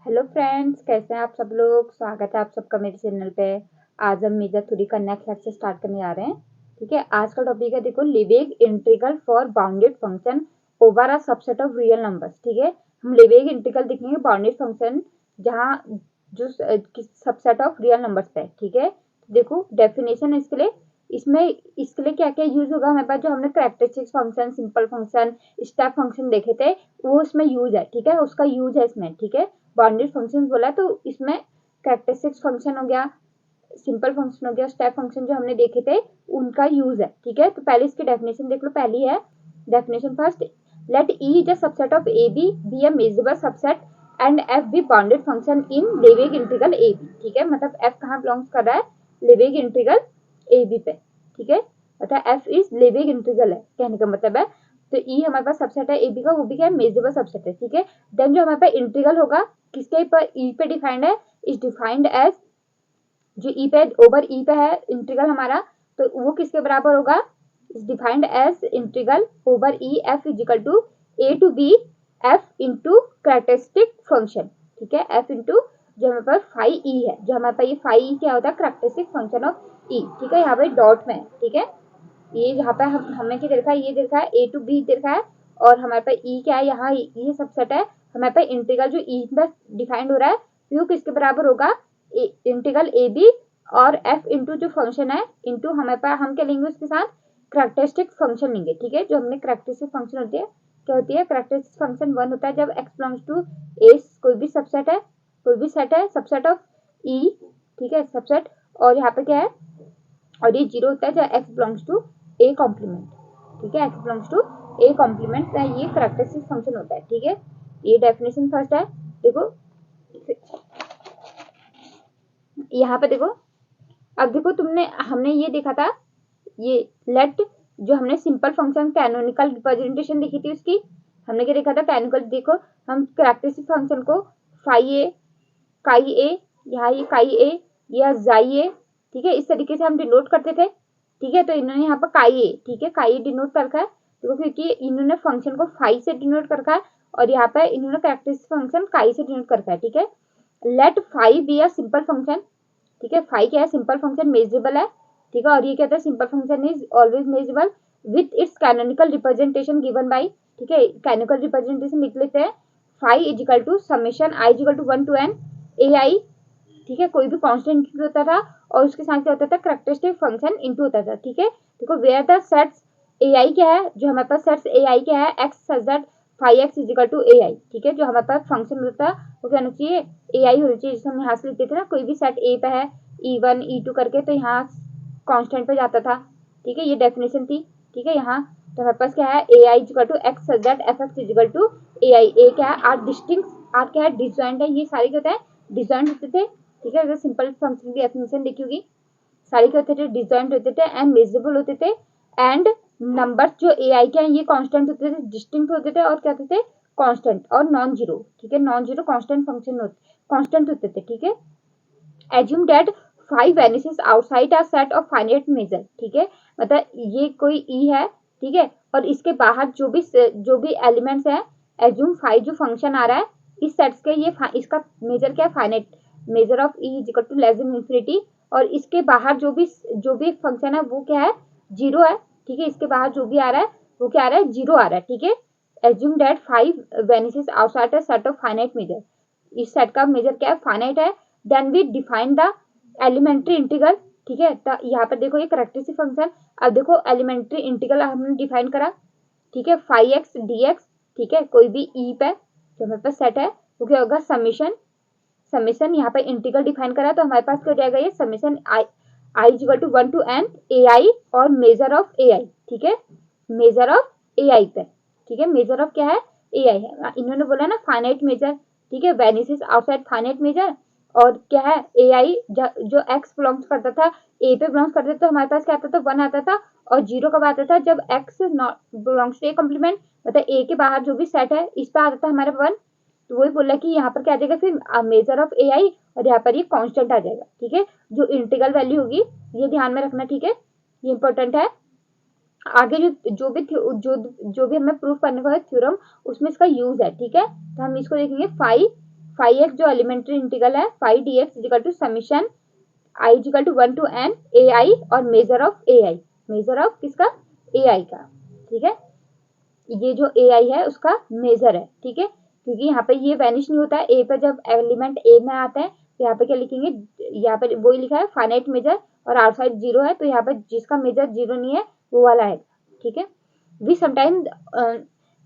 Hello friends, कैसे हैं आप सब लोग। स्वागत है आप सबका मेरे चैनल पे। आज हम मेजर थ्योरी का नेक्स्ट लेक्चर स्टार्ट करने जा रहे हैं। ठीक है, आज का टॉपिक है देखो living integral for bounded function over a subset of real numbers. ठीक है, हम लिविंग इंटीग्रल देखेंगे बाउंडेड फंक्शन जहाँ जो सबसेट ऑफ रियल नंबर्स पे। ठीक है, देखो डेफिनेशन इसके लिए, इसके लिए क्या क्या यूज होगा हमारे पास। जो हमने characteristics function, simple function, step function देखे थे वो इसमें यूज है। ठीक है, उसका यूज है इसमें। ठीक है, बाउंडेड फंक्शन बोला तो इसमें कैरेक्टरिस्टिक्स फंक्शन हो गया, सिंपल फंक्शन हो गया, स्टेप फंक्शन जो हमने देखे थे उनका यूज है। ठीक है, तो पहले इसकी डेफिनेशन देख लो। पहली है definition first, let E is a subset of A B a measurable subset and F be bounded function in living integral A B. ठीक है, मतलब एफ कहाँ बिलोंग्स कर रहा है, लिविंग इंटीग्रल ए बी पे। ठीक है, मतलब एफ इज लिविंग इंटीग्रल है, कहने का मतलब है। तो ई हमारे पास सबसेट है ए बी का, वो भी क्या है, मेजरेबल सबसेट है। ठीक है, देन जो हमारे पास इंटीग्रल होगा किसके पर, ई पे डिफाइंड है, इज डिफाइंड एज, जो ई पे ओवर ई पे है इंटीग्रल हमारा, तो वो किसके बराबर होगा, is defined as integral over E F is equal to A to B F into characteristic function. ठीक है, एफ इंटू जो हमारे पास फाई ई है, जो हमारे पास ये फाई ई क्या होता है, कैरेक्टरिस्टिक फंक्शन ऑफ ई। ठीक है, यहाँ पे डॉट में। ठीक है, ये यहाँ पे हमने क्या देखा है, ये देखा है ए टू बी देखा है, और हमारे पास ई क्या है, यहाँ ये सबसेट है। हमारे पास इंटीग्रल जो ई में डिफाइंड हो रहा है वो किसके बराबर होगा, इंटीग्रल ए बी और एफ इंटू जो फंक्शन है इंटू हमारे पास हम क्या लेंगे उसके साथ, करेक्टरिस्टिक फंक्शन लेंगे। ठीक है, जो हमने करेक्टरिस्टिक फंक्शन होती है क्या होती है, करेक्टरिस्टिक फंक्शन वन होता है जब एक्स बिलोंग्स टू ए, कोई भी सबसेट है, कोई भी सेट है सबसेट ऑफ ई। ठीक है, सबसेट, और यहाँ पे क्या है, और ये जीरो होता है जब X belongs to A complement. ठीक है, X belongs to A complement, ये करेक्टरिस्टिक फंक्शन होता है। ठीक है, ये डेफिनेशन फर्स्ट है। देखो यहाँ पे देखो, अब देखो तुमने, हमने ये देखा था, ये लेट, जो हमने सिंपल फंक्शन कैनोनिकल रिप्रेजेंटेशन देखी थी उसकी, हमने क्या देखा था, कैनोनिकल। देखो हम करेक्टरिस्टिक फंक्शन को फाई ए, काई ए, यहाँ ये काई ए या जाई ए, ठीक है, इस तरीके से हम डिनोट करते थे। ठीक है, तो इन्होंने यहाँ पर काई ए, ठीक है, काई ए डिनोट कर रखा है देखो, क्योंकि इन्होंने फंक्शन को फाई से डिनोट कर रखा है, और यहाँ पे इन्होंने कैरेक्टरिस्टिक फंक्शन काई से डिनोट कर रखा है। ठीक है, let phi be a simple function. ठीक है, फाई क्या है, सिंपल फंक्शन, मेजरेबल है। ठीक है, और ये कहता है simple function is always measurable with its canonical representation given by. ठीक है, कैनोनिकल रिप्रेजेंटेशन लिख लेते हैं, phi is equal to summation I is equal to 1 to n A I. ठीक है, कोई भी कांस्टेंट इंटू होता था, और उसके साथ क्या होता था, कैरेक्टरिस्टिक फंक्शन इंटू होता था। ठीक है, देखो where the sets A I क्या है, जो हमारे पास सेट्स ए आई क्या है, X such that phi X is equal to A I. ठीक है, जो हमारे पास फंक्शन होता है वो क्या होना चाहिए, ए आई होना चाहिए। जैसे हम यहाँ से लिखते थे ना, कोई भी सेट ए पे है, ई वन ई टू करके, तो यहाँ कांस्टेंट पे जाता था। ठीक है, ये डेफिनेशन थी। ठीक है, यहाँ तो हमारे पास क्या है, A I is equal to X such that F x is equal to A I. A क्या है, आर डिस्टिंक्ट, आर क्या है, डिसजॉइंट है, ये सारे क्या होता है, डिसजॉइंट होते थे। ठीक है, अगर सिंपल फंक्शन की डेफिनेशन देखी होगी, सारे क्या होते थे, डिसजॉइंट होते थे एंड मेजरेबल होते थे, एंड नंबर जो ए आई के हैं ये कांस्टेंट होते थे, डिस्टिंक्ट होते थे, और क्या होते थे, कांस्टेंट और नॉन जीरो। ठीक है, नॉन जीरो कांस्टेंट फंक्शन होते, कांस्टेंट होते थे। ठीक है, assume that phi vanishes outside a set of finite measure. ठीक है, मतलब ये कोई ई है, ठीक है, और इसके बाहर जो भी एलिमेंट्स हैं, एज्यूम फाइव जो फंक्शन आ रहा है इस सेट्स के, ये इसका मेजर क्या है, finite measure of E is equal to less than infinity, और इसके बाहर जो भी फंक्शन है वो क्या है, जीरो है। ठीक है, इसके बाहर जो भी आ रहा है वो क्या आ रहा है, जीरो आ रहा है। ठीक है, assume that phi vanishes outside a set of finite measure, इस सेट का मेजर क्या है, फाइनाइट है। Then we define the elementary integral. ठीक है, तो यहाँ पर देखो ये करेक्टरिस्टिक फंक्शन, अब देखो एलिमेंट्री इंटीग्रल हमने डिफाइन करा। ठीक है, फाइव एक्स डी एक्स। ठीक है, कोई भी ई पे जो हमारे पास सेट है वो क्या होगा, समीशन, समीशन यहाँ पे इंटीग्रल डिफाइन करा, तो हमारे पास क्या हो जाएगा, ये summation I, I equal to 1 to n A I और मेजर ऑफ ए आई। ठीक है, मेजर ऑफ ए आई पे। ठीक है, मेजर ऑफ क्या है, ए आई है, इन्होंने बोला ना फाइनाइट मेजर। ठीक है, वेनिसेस आउटसाइड फाइनाइट मेजर, और क्या है, ए आई जो एक्स बिलोंग्स करता था, ए पे बिलोंग्स करता था, तो हमारे पास क्या आता था, वन आता था, और जीरो कब आता था, जब X not belongs to A complement, मतलब ए के बाहर जो भी सेट है इस पे आता था हमारे वन। तो वही बोला कि यहाँ पर क्या आ जाएगा फिर, मेजर ऑफ ए आई, और यहाँ पर ये कांस्टेंट आ जाएगा। ठीक है, जो इंटीग्रल वैल्यू होगी ये ध्यान में रखना। ठीक है, ये इंपॉर्टेंट है। आगे जो भी हमें प्रूफ करने को है थ्योरम, उसमें इसका यूज है। ठीक है, तो हम इसको देखेंगे, फाइव फाइव एक्स जो एलिमेंट्री इंटीग्रल है five D X is equal to summation I is equal to 1 to n A I और measure of A I, measure of किसका, ए आई का, ठीक है, ये जो ए आई है उसका मेजर है, ठीक है, क्योंकि यहाँ पे ये वैनिश नहीं होता है, ए पे जब एलिमेंट ए में आता है तो यहाँ पे क्या लिखेंगे, यहाँ पे वही लिखा है फाइनाइट मेजर और आउटसाइड जीरो है, तो यहाँ पे जिसका मेजर जीरो नहीं है वो वाला है, ठीक है। We sometime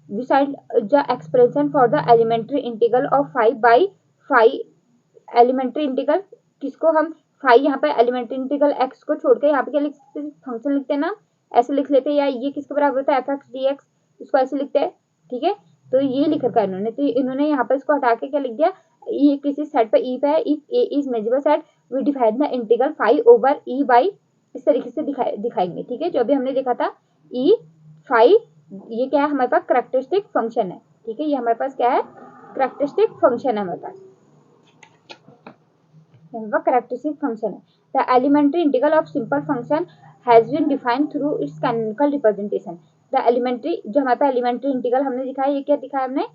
we find the expression for the elementary integral of 5 by 5 elementary integral किसको हम फाइव यहाँ पे एलिमेंट्री इंटीग्रल एक्स को छोड़ के यहाँ पे क्या लिख सकते हैं, फंक्शन लिखते हैं ना, ऐसे लिख लेते हैं, या ये किसके बराबर होता है एफ एक्स डी एक्स, इसको ऐसे लिखते हैं, ठीक है, तो ये लिख रखा है इन्होंने, तो इन्होंने यहाँ पे इसको हटा के क्या लिख दिया, ये किसी सेट पे ई पे है, if A is measurable set we define the integral five over E by, इस तरीके से दिखाएंगे, ठीक है, जो अभी हमने देखा था ई फाइव, ये क्या है हमारे पास करैक्टरिस्टिक फंक्शन है, ठीक है, ये हमारे पास क्या है करैक्टरिस्टिक फंक्शन है हमारे पास, characteristic function है। The elementary integral of simple function has been defined through its canonical representation. The elementary जो हमारे पास elementary integral हमने दिखाया, ये क्या दिखाया हमने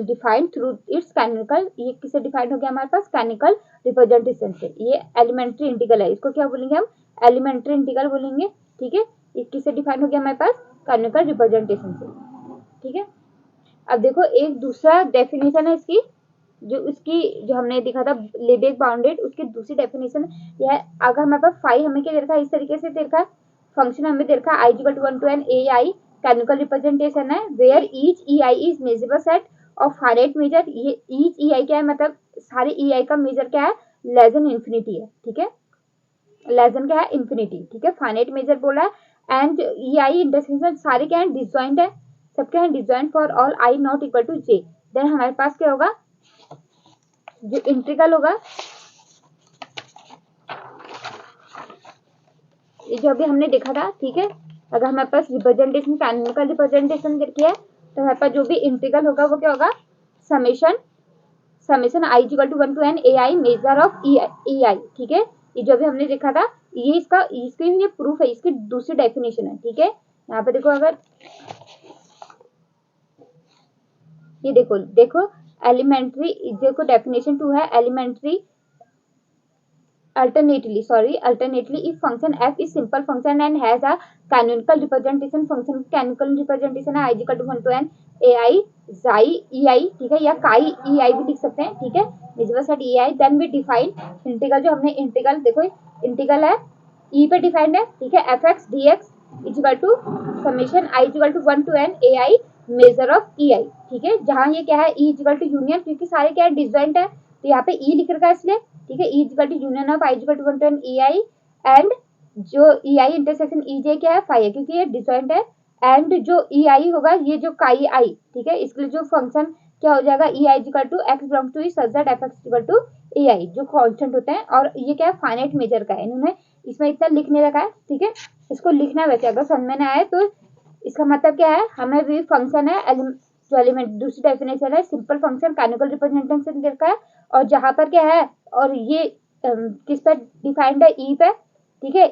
defined through its canonical, ये किससे डिफाइंड हो गया हमारे पास canonical representation से, ये elementary integral है, इसको क्या बोलेंगे हम elementary integral बोलेंगे, ठीक है, ये किससे डिफाइंड हो गया हमारे पास canonical representation से, ठीक है। अब देखो एक दूसरा डेफिनेशन है इसकी, जो उसकी जो हमने देखा था लेबेक बाउंडेड, उसकी दूसरी डेफिनेशन यह है, अगर हमारे पास फाइव हमें क्या दे रखा है, इस तरीके से दे रखा है, फंक्शन हमें दे रखा है I equal to 1 to n A I, canonical representation है where each E I is measurable set of finite measure, ये ईच ई आई क्या है, मतलब सारे ई आई का मेजर क्या है, लेस देन इंफिनिटी है, ठीक है, लेस देन क्या है इंफिनिटी, ठीक है, फाइनाइट मेजर बोला है, एंड ई आई इंटरसेक्शन सारे क्या है डिसजॉइंट है, सब क्या है disjoint for all I not equal to J, then हमारे पास क्या होगा, जो इंटीग्रल होगा, ये जो अभी हमने देखा था, ठीक है, अगर हमारे पास रिप्रेजेंटेशन कैनोनिकल रिप्रेजेंटेशन किया है तो हमारे पास जो भी इंटीग्रल होगा वो क्या होगा, summation I equal to 1 to n A I measure of E आई, ठीक है, ये जो भी हमने देखा था, ये इसके ये प्रूफ है, इसकी दूसरी डेफिनेशन है, ठीक है, यहाँ पे देखो, अगर ये देखो एलिमेंट्री, देखो डेफिनेशन 2 है, elementary alternately if function f is simple function and has a canonical representation, function canonical representation है i equal to 1 to n ai xi ei, ठीक है, या chi ei भी लिख सकते हैं, ठीक है, measurable set ei, then we define integral, जो हमने इंटीग्रल देखो इंटीग्रल है e पे डिफाइंड है, ठीक है, f x dx is equal to summation i is equal to 1 to n ai measure of ei, ठीक है, जहां ये क्या है e is equal to union, क्योंकि सारे क्या है डिसजॉइंट है, तो यहाँ पे e लिख रखा है इसलिए, ठीक है, e equal to union of i equal to 1 to n ei, and जो ei इंटरसेक्शन ej क्या है फाइव है, क्योंकि ये डिसजॉइंट है, एंड जो ei होगा ये जो काई आई, ठीक है, इसके लिए जो फंक्शन क्या हो जाएगा ei equal to x belongs to E such that f x equal to ai, जो कांस्टेंट होते हैं, और ये क्या है फाइनाइट मेजर का है, इन्होंने इसमें इतना लिखने रखा है, ठीक है, इसको लिखना वैसे अगर समझ में ना आए तो इसका मतलब क्या है, हमें भी फंक्शन है जो एलिमेंट, दूसरी डेफिनेशन है सिंपल फंक्शन कैनोनिकल रिप्रेजेंटेशन देखा है, और जहां पर क्या है, और ये किस पर डिफाइंड है ई पे, ठीक है,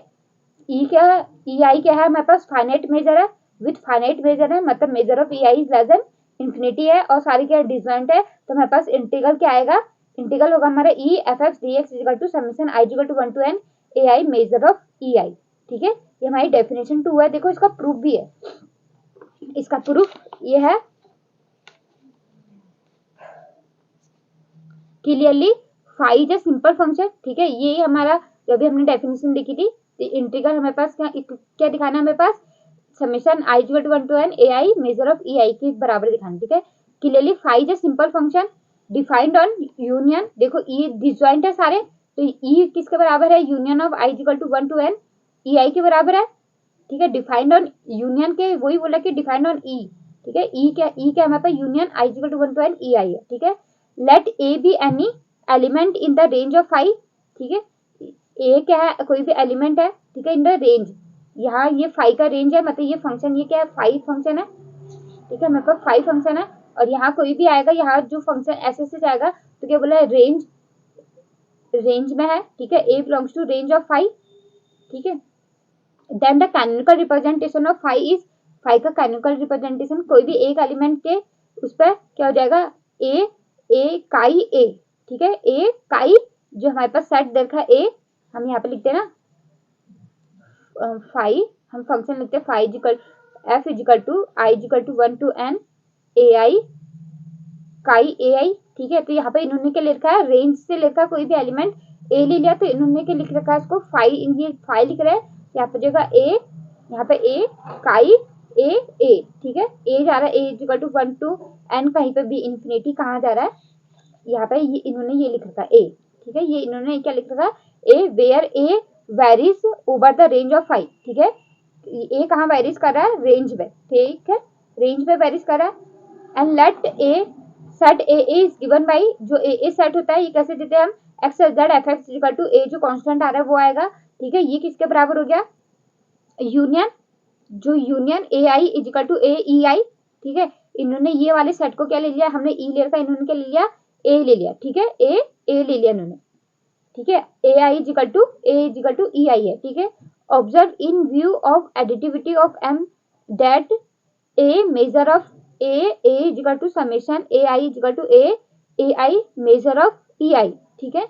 ई क्या है, ई आई क्या है हमारे पास फाइनाइट मेजर है, विथ फाइनाइट मेजर है, मतलब major of E I is less than infinity है, और सारी क्या डिसजॉइंट है, तो हमारे पास इंटीग्रल क्या आएगा, इंटीग्रल होगा हमारा E F x D x equal to summation I equal to 1 to n A I measure of E आई, ठीक है, ये हमारी डेफिनेशन 2 है, देखो इसका प्रूफ भी है, इसका प्रूफ ये है clearly phi is a simple function, ठीक है, ये हमारा जो भी हमने डेफिनेशन देखी थी, इंटीग्रल हमारे पास क्या दिखाना है, हमारे पास summation I equal to 1 to n A I measure of E I के बराबर दिखाना, ठीक है, clearly phi is a simple function defined on union, देखो ई डिसजॉइंट है सारे, तो ई किसके बराबर है, union of I equal to 1 to n E I के बराबर है, ठीक है, डिफाइंड ऑन यूनियन के वही बोला कि डिफाइंड ऑन ई, ठीक है, ई क्या हमारे पास union I equal to 1 to n E I है, ठीक है, let A be any element in the range of phi, ठीक है, ए क्या है कोई भी एलिमेंट है, ठीक है, इन द रेंज, यहाँ ये फाइव का रेंज है, मतलब ये फंक्शन ये क्या है फाइव फंक्शन है, ठीक है, मेरे पास फाइव फंक्शन है, और यहाँ कोई भी आएगा, यहाँ जो फंक्शन ऐसे से जाएगा तो क्या बोला रेंज में है, ठीक है, A belongs to range of phi, ठीक है, then the canonical representation of phi is, phi का कैनोनिकल रिप्रेजेंटेशन कोई भी एक एलिमेंट के उस पर क्या हो जाएगा, ए ए काई ए, ठीक है, ए काई जो हमारे पास सेट दे रखा है ए, हम यहाँ पे लिखते हैं ना फाई, हम फंक्शन लिखते हैं phi is equal F is equal to I is equal to 1 to n A I chi A I, ठीक है। तो यहाँ पे इन्होंने क्या लिखा है, रेंज से लिखा कोई भी एलिमेंट ए ले लिया तो इन्होंने क्या लिख रखा है इसको फाई, ये फाई लिख रहे हैं, यहाँ पे जगह ए, यहाँ पे ए काई ए, ठीक है, ए जा रहा है A equal to 1 to n, कहीं पे भी इंफिनिटी कहाँ जा रहा है, यहाँ पे ये इन्होंने ये लिख रखा है ए, ठीक है, ये इन्होंने क्या लिख रखा है A where A varies over the range of phi, ठीक है, ए कहाँ वेरीज कर रहा है, रेंज में, ठीक है, रेंज में वेरीज कर रहा है। And let A set A is given by, जो ए सेट होता है ये कैसे देते हैं हम, X Z F X equal to A, जो कांस्टेंट आ रहा है वो आएगा, ठीक है, ये किसके बराबर हो गया, यूनियन, जो union A I is equal to A E आई, ठीक है, इन्होंने ये वाले सेट को क्या ले लिया, हमने ई ले रखा, इन्होंने क्या ले लिया, ए ले लिया, ठीक है, ए ले लिया इन्होंने, ठीक है, A I is equal to E I है, ठीक है। Observe in view of additivity of M that A measure of A equal to summation A I is equal to A I measure of E आई, ठीक है।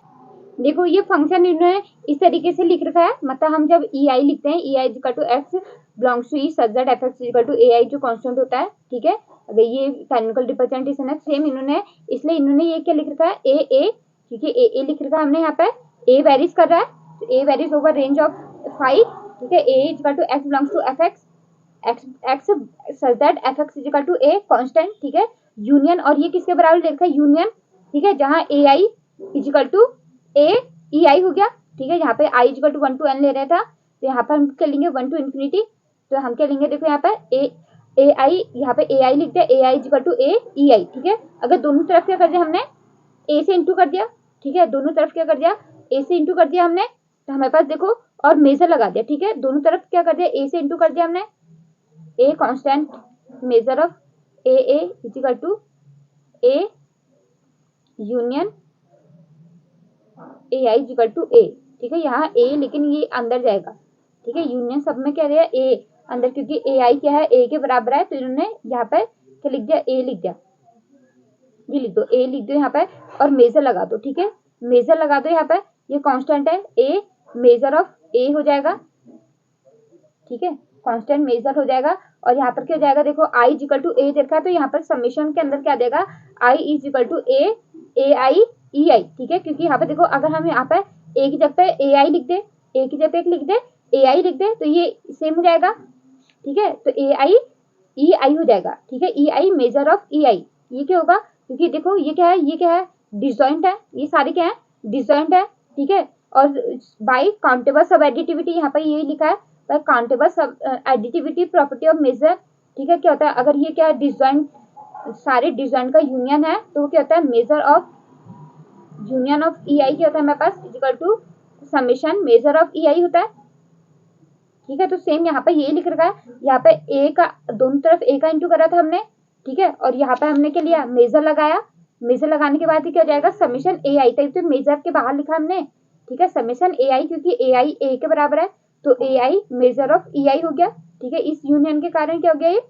देखो ये फंक्शन इन्होंने इस तरीके से लिख रखा है, मतलब हम जब ई आई लिखते हैं E I is equal to X belongs to E such that F X is equal to A I, जो कांस्टेंट होता है, ठीक है, अगर ये कैनोनिकल रिप्रेजेंटेशन है सेम इन्होंने, इसलिए इन्होंने ये क्या लिख रखा है ए, ठीक है, ए लिख रखा है हमने, यहाँ पे ए वेरीज कर रहा है, तो A varies over range of phi, ठीक है, A equal to X belongs to F X such that F X is equal to A constant, ठीक है, यूनियन, और ये किसके बराबर लिखा है यूनियन, ठीक है, जहाँ ए I is equal to A E I हो गया, ठीक है, यहाँ पे I equal to 1 to n ले रहा था, तो यहाँ पर हम क्या लेंगे 1 to infinity, तो हम क्या लेंगे, देखो यहाँ पर ए आई, यहाँ पे ए आई लिख दिया, ए I is equal to A E आई, ठीक है। अगर दोनों तरफ क्या कर दिया हमने, ए से इंटू कर दिया, ठीक है, दोनों तरफ क्या कर दिया, ए से इंटू कर दिया हमने, तो हमारे पास देखो और मेजर लगा दिया, ठीक है, दोनों तरफ क्या कर दिया, ए से इंटू कर दिया हमने, A constant measure of A equal to A union A I is equal to A, ठीक है, यहाँ ए लेकिन ये अंदर जाएगा, ठीक है, यूनियन सब में क्या दिया ए अंदर, क्योंकि ए आई क्या है ए के बराबर है, तो इन्होंने यहाँ पर क्या लिख दिया, ए लिख दिया, ये लिख दो, ए लिख दो यहाँ पर, और मेजर लगा दो, ठीक है, मेजर लगा दो यहाँ पर, ये कांस्टेंट है ए मेजर ऑफ ए हो जाएगा, ठीक है, कांस्टेंट मेजर हो जाएगा, और यहाँ पर क्या हो जाएगा, देखो आई इजिकल टू ए देखा है, तो यहाँ पर समेशन के अंदर क्या देगा, आई इजिकल टू ए आई ई आई, ठीक है, क्योंकि यहाँ पे देखो अगर हम यहाँ पे ए की जगह पे ए आई लिख दे, ए की जगह पे लिख दे ए आई लिख दे, तो ये सेम हो जाएगा, ठीक है, तो ए आई ई आई हो जाएगा, ठीक है, ई आई मेजर ऑफ ई आई, ये क्या होगा, क्योंकि देखो ये क्या है, ये क्या है, डिसजॉइंट है, ये सारे क्या है, डिसजॉइंट है, ठीक है, और बाई काउंटेबल सब एडिटिविटी, यहाँ पर ये लिखा है बाई काउंटेबल सब एडिटिविटी प्रॉपर्टी ऑफ मेजर, ठीक है, क्या होता है अगर ये क्या है डिसजॉइंट, सारे डिसजॉइंट का यूनियन है, तो क्या होता है measure of union of E I क्या होता है हमारे पास equal to summation measure of E I होता है, ठीक है। तो सेम यहाँ पे ये लिख रखा है, यहाँ पे ए का दोनों तरफ ए का इंटू करा था हमने, ठीक है, और यहाँ पे हमने क्या लिया मेजर लगाया, मेजर लगाने के बाद क्या हो जाएगा समेशन ए आई, तो मेजर के बाहर लिखा हमने, ठीक है, समेशन ए आई, क्योंकि ए आई ए के बराबर है, तो ए आई मेजर ऑफ ई आई हो गया, ठीक है, इस यूनियन के कारण क्या हो गया, ये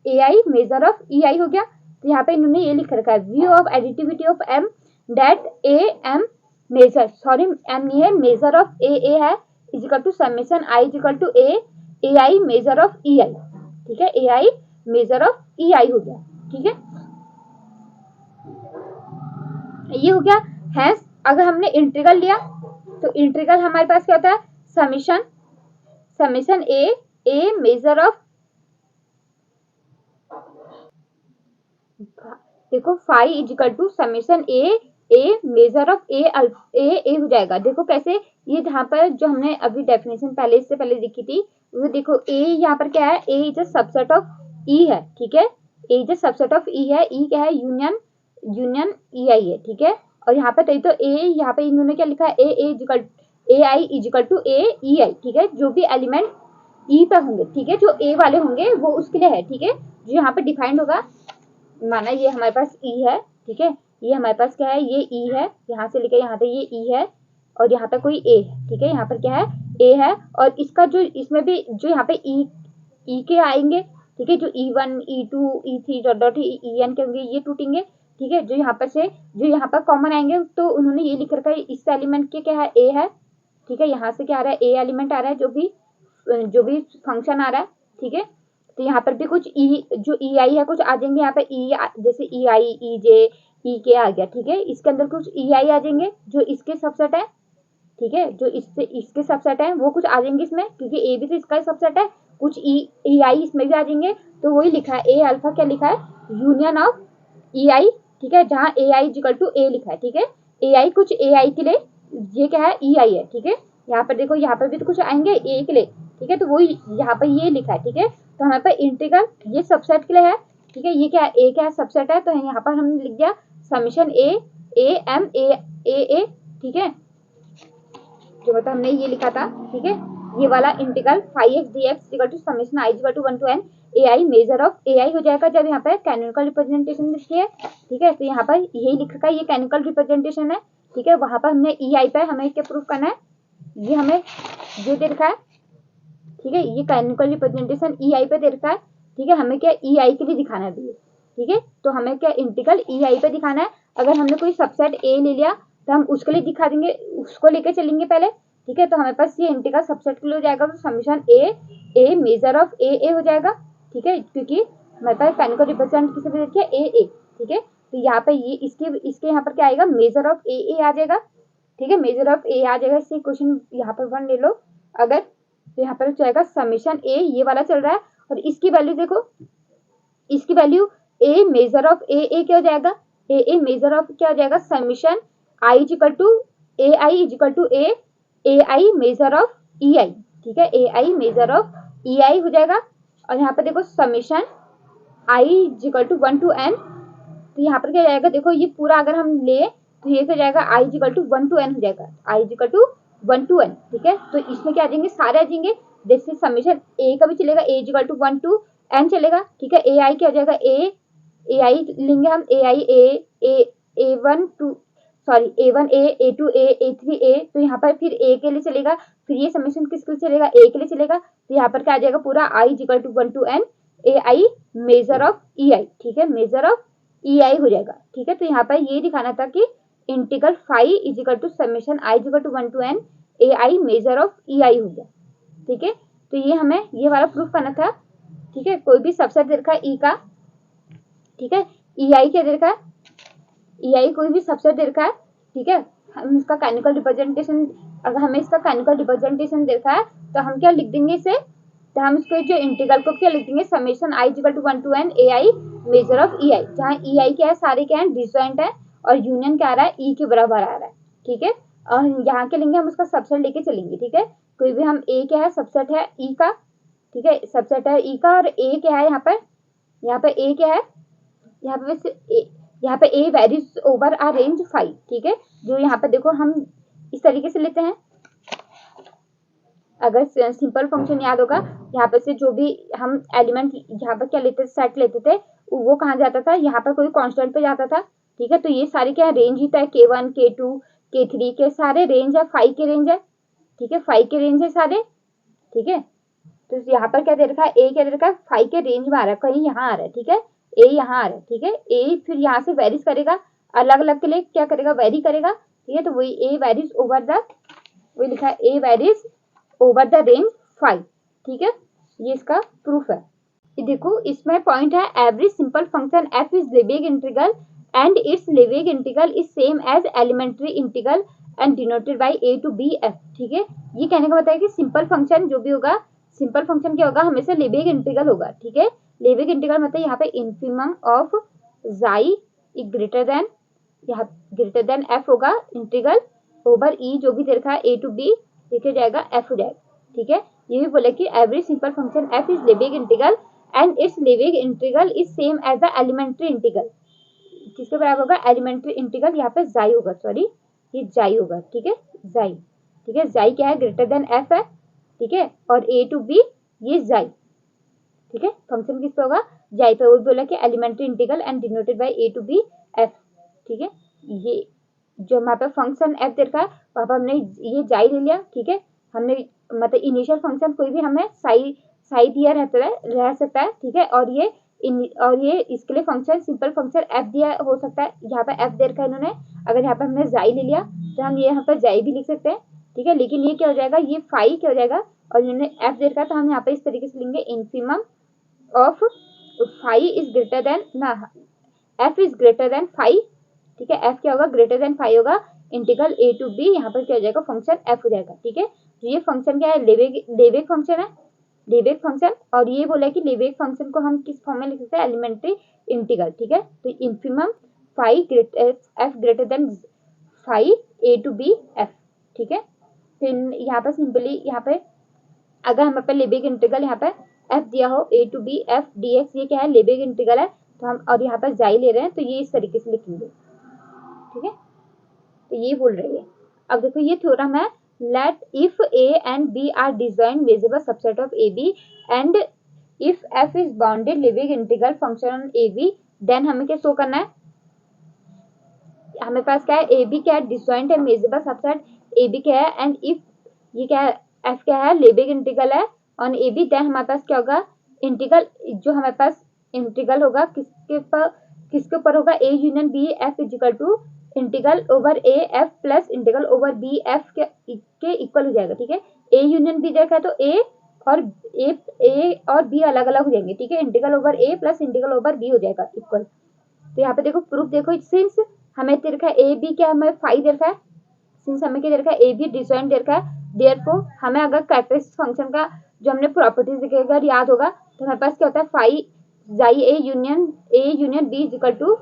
ए आई मेजर ऑफ ई आई हो गया। तो यहाँ पे इन्होंने ये लिख रखा है view of additivity of M that A M measure, sorry M नहीं है, मेजर ऑफ ए है equal to summation I is equal to A I measure of E आई, ठीक है, A I measure of E I हो गया, ठीक है, ये हो गया। है अगर हमने इंटीग्रल लिया तो इंटीग्रल हमारे पास क्या होता है समेशन ए मेजर ऑफ, देखो phi equal to summation A measure of A हो जाएगा। देखो कैसे, ये जहाँ पर जो हमने अभी डेफिनेशन पहले इससे पहले लिखी थी वो देखो ए यहाँ पर क्या है, ए इज अ सबसेट ऑफ ई है, ठीक है, ए इज अ सबसेट ऑफ ई है, ई क्या है यूनियन ई आई है, ठीक है, और यहाँ पे तो ए यहाँ पे इन्होंने क्या लिखा है A I is equal to A E आई, ठीक है, जो भी एलिमेंट ई पर होंगे, ठीक है, जो ए वाले होंगे वो उसके लिए है, ठीक है, जो यहाँ पे डिफाइंड होगा, माना ये हमारे पास ई है, ठीक है, ये हमारे पास क्या है, ये ई है, यहाँ से लेकर यहाँ पे ये ई है, और यहाँ पे कोई ए है, ठीक है, यहाँ पर क्या है ए है, और इसका जो इसमें भी जो यहाँ पे ई के आएंगे, ठीक है, जो E1 E2 E3 dot dot E N के होंगे ये टूटेंगे, ठीक है, जो यहाँ पर कॉमन आएंगे तो उन्होंने ये लिख रखा है इस एलिमेंट के क्या है ए है, ठीक है, यहाँ से क्या आ रहा है ए एलिमेंट आ रहा है जो भी फंक्शन आ रहा है, ठीक है। तो यहाँ पर भी कुछ जो ई आई है कुछ आ जाएंगे यहाँ पे जैसे ई आई ई जे ई के आ गया, ठीक है। इसके अंदर कुछ ई आई आ जाएंगे जो इसके सबसेट है, ठीक है, जो इसके सबसेट है वो कुछ आ जाएंगे इसमें, क्योंकि ए भी तो इसका सबसेट है, कुछ ई आई इसमें भी आ जाएंगे। तो वही लिखा है ए अल्फा क्या लिखा है, यूनियन ऑफ ई आई, ठीक है, जहाँ ए आई इक्वल टू ए लिखा है, ठीक है। ए आई कुछ ए आई के लिए ये क्या है ई आई है, ठीक है। यहाँ पर देखो यहाँ पर भी तो कुछ आएंगे ए के लिए, ठीक है, तो वही यहाँ पर ये लिखा है, ठीक है। तो हमारे पास इंटीग्रल ये सबसेट के लिए है, ठीक है, ये क्या है ए क्या है सबसेट है, तो यहाँ पर हमने लिख दिया समीशन ए एम ए, ठीक है, जो मतलब हमने ये लिखा था, ठीक है, ये वाला integral 5x dx equal to summation i equal to 1 to n ai measure of ai हो जाएगा जब यहाँ पे कैनोनिकल रिप्रेजेंटेशन लिखी है, ठीक है। तो यहाँ पर यही लिख रखा है ये कैनोनिकल रिप्रेजेंटेशन है, ठीक है। वहां पर हमने ई आई पे हमें क्या प्रूफ करना है, ये हमें जो दे रखा है, ठीक है, ये कैनोनिकल रिप्रेजेंटेशन ई आई पे दे रखा है, ठीक है। हमें क्या ई आई के लिए दिखाना है, ठीक है। तो हमें क्या इंटीग्रल ई आई पे दिखाना है। अगर हमने कोई सबसेट ए ले लिया तो हम उसके लिए दिखा देंगे, उसको लेके चलेंगे पहले, ठीक है। तो हमारे पास ये इंटीग्रल सबसेट के लिए हो जाएगा, तो summation A measure of A हो जाएगा, ठीक है, क्योंकि हमारे पास कैनोनिकल रिप्रेजेंट किसे भी देखिए ए, ठीक है। तो यहाँ पे ये इसके यहाँ पर क्या आएगा, मेजर ऑफ ए आ जाएगा, ठीक है, मेजर ऑफ ए आ जाएगा। इससे क्वेश्चन यहाँ पर 1 ले लो अगर, तो यहाँ पर जाएगा समीशन ए, ये वाला चल रहा है, और इसकी वैल्यू देखो, इसकी value A measure of A क्या हो जाएगा, ए मेजर ऑफ क्या हो जाएगा, summation I equal to A I equal to A I measure of E आई, ठीक है, A I measure of E I हो जाएगा। और यहाँ पर देखो summation I equal to 1 to n, तो यहाँ पर क्या जाएगा, देखो ये पूरा अगर हम ले तो ये क्या जाएगा आई इक्वल टू 1 to n हो जाएगा, आई इक्वल टू 1 to n, ठीक है। तो इसमें क्या आ जाएंगे, सारे आ जाएंगे, जैसे समीशन ए का भी चलेगा ए इक्वल टू 1 to n चलेगा, ठीक है। ए आई क्या हो जाएगा, ए आई लेंगे हम, A I A one two sorry A one A two A three A, तो यहाँ पर फिर ए के लिए चलेगा, फिर ये समीशन किसके लिए चलेगा, ए के लिए चलेगा। तो यहाँ पर क्या आ जाएगा पूरा I equal to 1 to n A I measure of E आई, ठीक है, मेजर ऑफ ई आई हो जाएगा, ठीक है। तो यहाँ पर ये दिखाना था कि integral 5 is equal to summation I equal to 1 to n A I measure of E I हो गया, ठीक है। तो ये हमें ये वाला प्रूफ करना था, ठीक है। कोई भी सबसेट दे रखा है ई का, ठीक है, ई आई क्या दे रखा है, ई आई कोई भी सबसेट दे रखा है, ठीक है। हम इसका कैनोनिकल रिप्रेजेंटेशन, अगर हमें इसका कैनोनिकल रिप्रेजेंटेशन दे रखा है तो हम क्या लिख देंगे इसे, तो हम इसको जो इंटीग्रल को क्या लिख देंगे, summation I equal to 1 to n A I measure of E I, जहाँ ई आई क्या है, सारे क्या है डिसजॉइंट है, और यूनियन क्या आ रहा है ई के बराबर आ रहा है, ठीक है। और यहाँ के लेंगे हम उसका सबसेट लेके चलेंगे, ठीक है। कोई भी हम ए क्या है सबसेट है ई का, ठीक है, सबसेट है ई का, और ए क्या है यहाँ पे ए क्या है, यहाँ पे ए वेरीज ओवर आ रेंज 5, ठीक है। जो यहाँ पे देखो हम इस तरीके से लेते हैं, अगर सिंपल फंक्शन याद होगा, यहाँ पे से जो भी हम एलिमेंट यहाँ पर क्या लेते थे, सेट लेते थे, वो कहाँ जाता था, यहाँ पर कोई कांस्टेंट पे जाता था, ठीक है। तो ये सारे क्या रेंज ही था, K1 K2 K3 के सारे रेंज है, 5 के रेंज है, ठीक है, 5 के रेंज है सारे, ठीक है। तो यहाँ पर क्या दे रखा है, ए क्या दे रखा है, 5 के रेंज में आ रहा है, कहीं यहाँ आ रहा है, ठीक है, ए यहाँ आ रहा है, ठीक है। ए फिर यहाँ से वेरीज करेगा, अलग अलग के लिए क्या करेगा, वेरी करेगा, ठीक है। तो वही ए वेरीज ओवर द, वही लिखा है ए वेरीज ओवर द रेंज 5, ठीक है। ये इसका प्रूफ है। ये देखो इसमें पॉइंट है, every simple function F is Lebesgue integral and its Lebesgue integral is same as elementary integral and denoted by A to B F, ठीक है। ये कहने का मतलब है कि सिंपल फंक्शन जो भी होगा, सिंपल फंक्शन क्या होगा, हमेशा लेबेग इंटीग्रल होगा, ठीक है। लेबेग इंटीग्रल मतलब यहाँ पे इन्फिमम ऑफ जाई ग्रेटर देन, यहाँ ग्रेटर देन एफ होगा, इंटीग्रल ओवर ई जो भी दे रखा है ए टू बी लिखा जाएगा एफ हो जाएगा, ठीक है। ये भी बोला कि every simple function F is Lebesgue integral and its Lebesgue integral is same as the elementary integral, किसके बराबर होगा, एलिमेंट्री इंटीग्रल, यहाँ पे जाई होगा, सॉरी ये जाई होगा, ठीक है, जाई, ठीक है। जाई क्या है, ग्रेटर देन एफ है, ठीक है, और ए टू बी ये जाई, ठीक है। फंक्शन किस पे होगा, जाई पे। वो बोला कि elementary integral and denoted by A to B F, ठीक है। ये जो हमारे पे फंक्शन एफ दे रखा है वहाँ पर हमने ये जाई ले लिया, ठीक है। हमने मतलब इनिशियल फंक्शन कोई भी हमें साई दिया रह सकता है, ठीक है। और ये और ये इसके लिए फंक्शन सिंपल फंक्शन एफ दिया हो सकता है, यहाँ पे एफ दे रखा है इन्होंने। अगर यहाँ पे हमने जाई ले लिया तो हम ये यहाँ पर जाई भी लिख सकते हैं, ठीक है। लेकिन ये क्या हो जाएगा, ये फाई क्या हो जाएगा, और इन्होंने एफ दे रखा है तो हम यहाँ पे इस तरीके से लेंगे, infimum of phi is greater than ना, F is greater than phi, ठीक है। एफ क्या होगा, ग्रेटर देन फाई होगा, इंटीग्रल ए टू बी, यहाँ पर क्या हो जाएगा, फंक्शन एफ हो जाएगा, ठीक है। तो ये फंक्शन क्या है, लेवेग फंक्शन है, लेवेग फंक्शन। और ये बोला कि लेवेग फंक्शन को हम किस फॉर्म में लिख सकते हैं, एलिमेंट्री इंटीग्रल, ठीक है। तो infimum phi F greater than phi A to B F, ठीक है। फिर यहाँ पर सिंपली यहाँ पे अगर हमारे पे लेवेग इंटीग्रल यहाँ पे एफ दिया हो, A to B F D X, ये क्या है, लेवेग इंटीग्रल है, तो हम और यहाँ पर जाई ले रहे हैं तो ये इस तरीके से लिखेंगे, ठीक है। तो ये बोल रही है। अब देखो ये थ्योरम है, let if A and B are disjoint measurable subset of A B and if F is bounded Lebesgue integral function on A B, then हमें क्या शो करना है, हमें पास क्या है, ए बी क्या है, डिजॉइंट है, मेजरेबल सबसेट ए बी क्या है, एंड इफ ये क्या है, एफ क्या है, लेवेग इंटीग्रल है ऑन ए बी, देन हमारे पास क्या होगा, इंटीग्रल जो हमारे पास इंटीग्रल होगा किसके ऊपर होगा, A union B F is equal to integral over A F plus integral over B F के इक्वल हो जाएगा, ठीक है। ए यूनियन बी देखा है तो ए और बी अलग अलग हो जाएंगे, ठीक है। इंटीग्रल ओवर ए प्लस इंटीग्रल ओवर बी हो जाएगा इक्वल। तो यहाँ पे देखो प्रूफ देखो, सिंस हमें दे रखा है ए बी क्या, हमें फाई दे रखा है, सिंस हमें क्या दे रखा है, ए बी डिजॉइंट दे रखा है, देयरफॉर हमें अगर कैरेक्टरिस्टिक फंक्शन का जो हमने प्रॉपर्टीज देखे अगर याद होगा तो हमारे पास क्या होता है, phi psi A union B equal to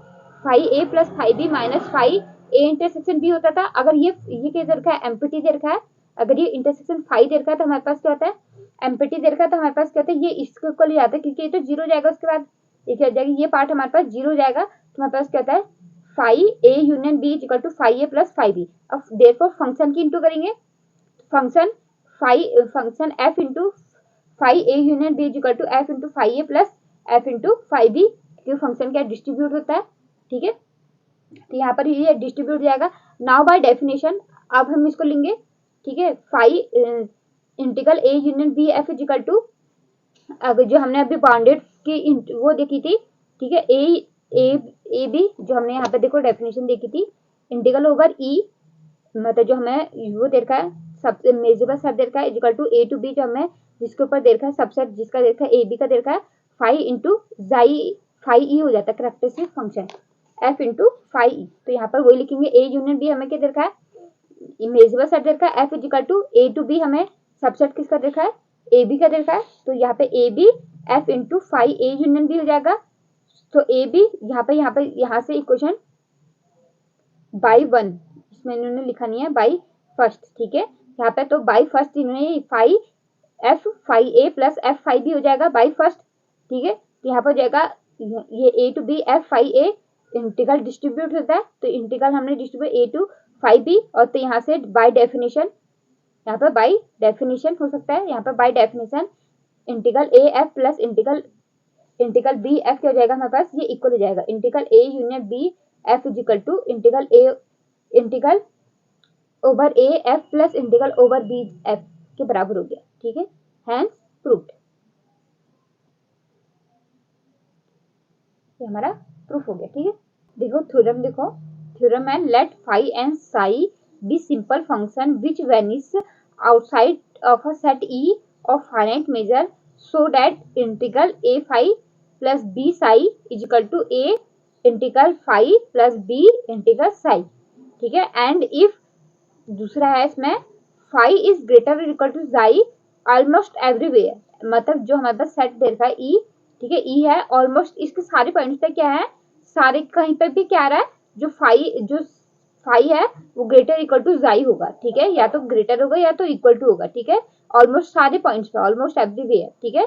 phi A plus phi B minus phi A intersection B होता था। अगर ये क्या दे रखा है, एम्पिटी दे रखा है, अगर ये इंटरसेक्शन फाई दे रखा है तो हमारे पास क्या होता है, एम्पिटी दे रखा है तो हमारे पास क्या होता है, ये इसके इक्वल ही आता है, क्योंकि ये तो जीरो जाएगा, उसके बाद ये क्या हो जाएगा, ये पार्ट हमारे पास जीरो जाएगा, तो हमारे पास क्या होता है, phi A union B equal to phi A plus phi B. अब देयरफॉर फंक्शन की इंटू करेंगे, function F into phi A union B equal to F into phi A plus F into phi B, क्योंकि function क्या distribute होता है, ठीक है। तो यहाँ पर ये डिस्ट्रीब्यूट जाएगा। नाउ बाय डेफिनेशन अब हम इसको लेंगे, ठीक है, phi integral A union B F equal to, अगर जो हमने अभी बाउंडेड की वो देखी थी, ठीक है, ए बी जो हमने यहाँ पे देखो डेफिनेशन देखी थी, इंटीग्रल ओवर ई मतलब जो हमें वो दे रखा है, सब मेजरेबल सब दे रखा है equal to A to B, जो हमें जिसके ऊपर दे रखा है सबसेट जिसका दे रखा है ए बी का दे रखा है, phi into psi phi E हो जाता है characteristic function F into phi E. तो यहाँ पर वही लिखेंगे, ए यूनियन बी हमें क्या दे रखा है, मेजरेबल सेट दे रखा है, F equal to A to B हमें सबसेट किसका दे रखा है, ए बी का दे रखा है, तो यहाँ पे A B F into phi A union B हो जाएगा। तो ए बी यहाँ से इक्वेशन बाई वन, इसमें इन्होंने लिखा नहीं है बाई फर्स्ट, ठीक है, यहाँ पे तो बाई फर्स्ट इन्होंने phi F phi A plus F phi B हो जाएगा बाई फर्स्ट, ठीक है। तो यहाँ पर हो जाएगा ये A to B F phi A integral distribute होता है, तो इंटीग्रल हमने distribute A to phi B, और तो यहाँ से बाई डेफिनेशन, यहाँ पर बाई डेफिनेशन हो सकता है, यहाँ पर by definition integral A F plus integral B F क्या हो जाएगा हमारे पास, ये इक्वल हो जाएगा integral A union B F equal to integral over A F plus integral over B F के बराबर हो गया, ठीक है, हैंस प्रूव्ड। ये हमारा प्रूफ हो गया, ठीक है। देखो थ्योरम देखो, थ्योरम है, let phi and psi be simple function which vanish outside of a set E of finite measure so that integral A phi plus B psi is equal to A integral phi plus B integral psi, ठीक है। And if दूसरा है इसमें phi is greater equal to psi almost everywhere, मतलब जो हमारे पास set दे रखा है ई, ठीक है, ई है ऑलमोस्ट इसके सारे पॉइंट्स पे क्या है, सारे कहीं पे भी क्या आ रहा है, जो फाई है वो ग्रेटर इक्वल टू जाई होगा, ठीक है, या तो ग्रेटर होगा या तो इक्वल टू होगा, ठीक है, ऑलमोस्ट सारे पॉइंट्स पे, ऑलमोस्ट एवरीवेयर, ठीक है।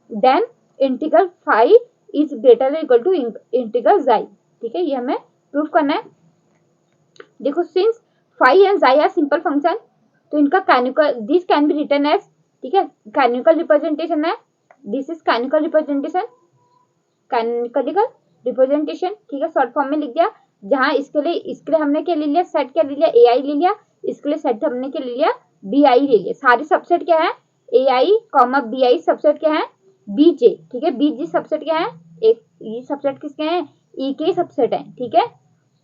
Then integral phi is greater equal to integral psi, ठीक है, ये हमें प्रूफ करना है। देखो since phi and psi are simple function, तो इनका canonical this can be written as, ठीक है, कैनोनिकल रिप्रेजेंटेशन है, दिस इज कैनोनिकल रिप्रेजेंटेशन, ठीक है, शॉर्ट फॉर्म में लिख दिया। जहां इसके लिए हमने क्या ले लिया, सेट क्या ले लिया, ए आई ले लिया, इसके लिए सेट हमने क्या ले लिया, बी आई ले लिया। सारे सबसेट क्या है, A I comma B I, subset क्या है, बी जे, ठीक है, बी जी सबसेट क्या है, एक ये सबसेट किसके हैं, ई के सबसेट है, ठीक है।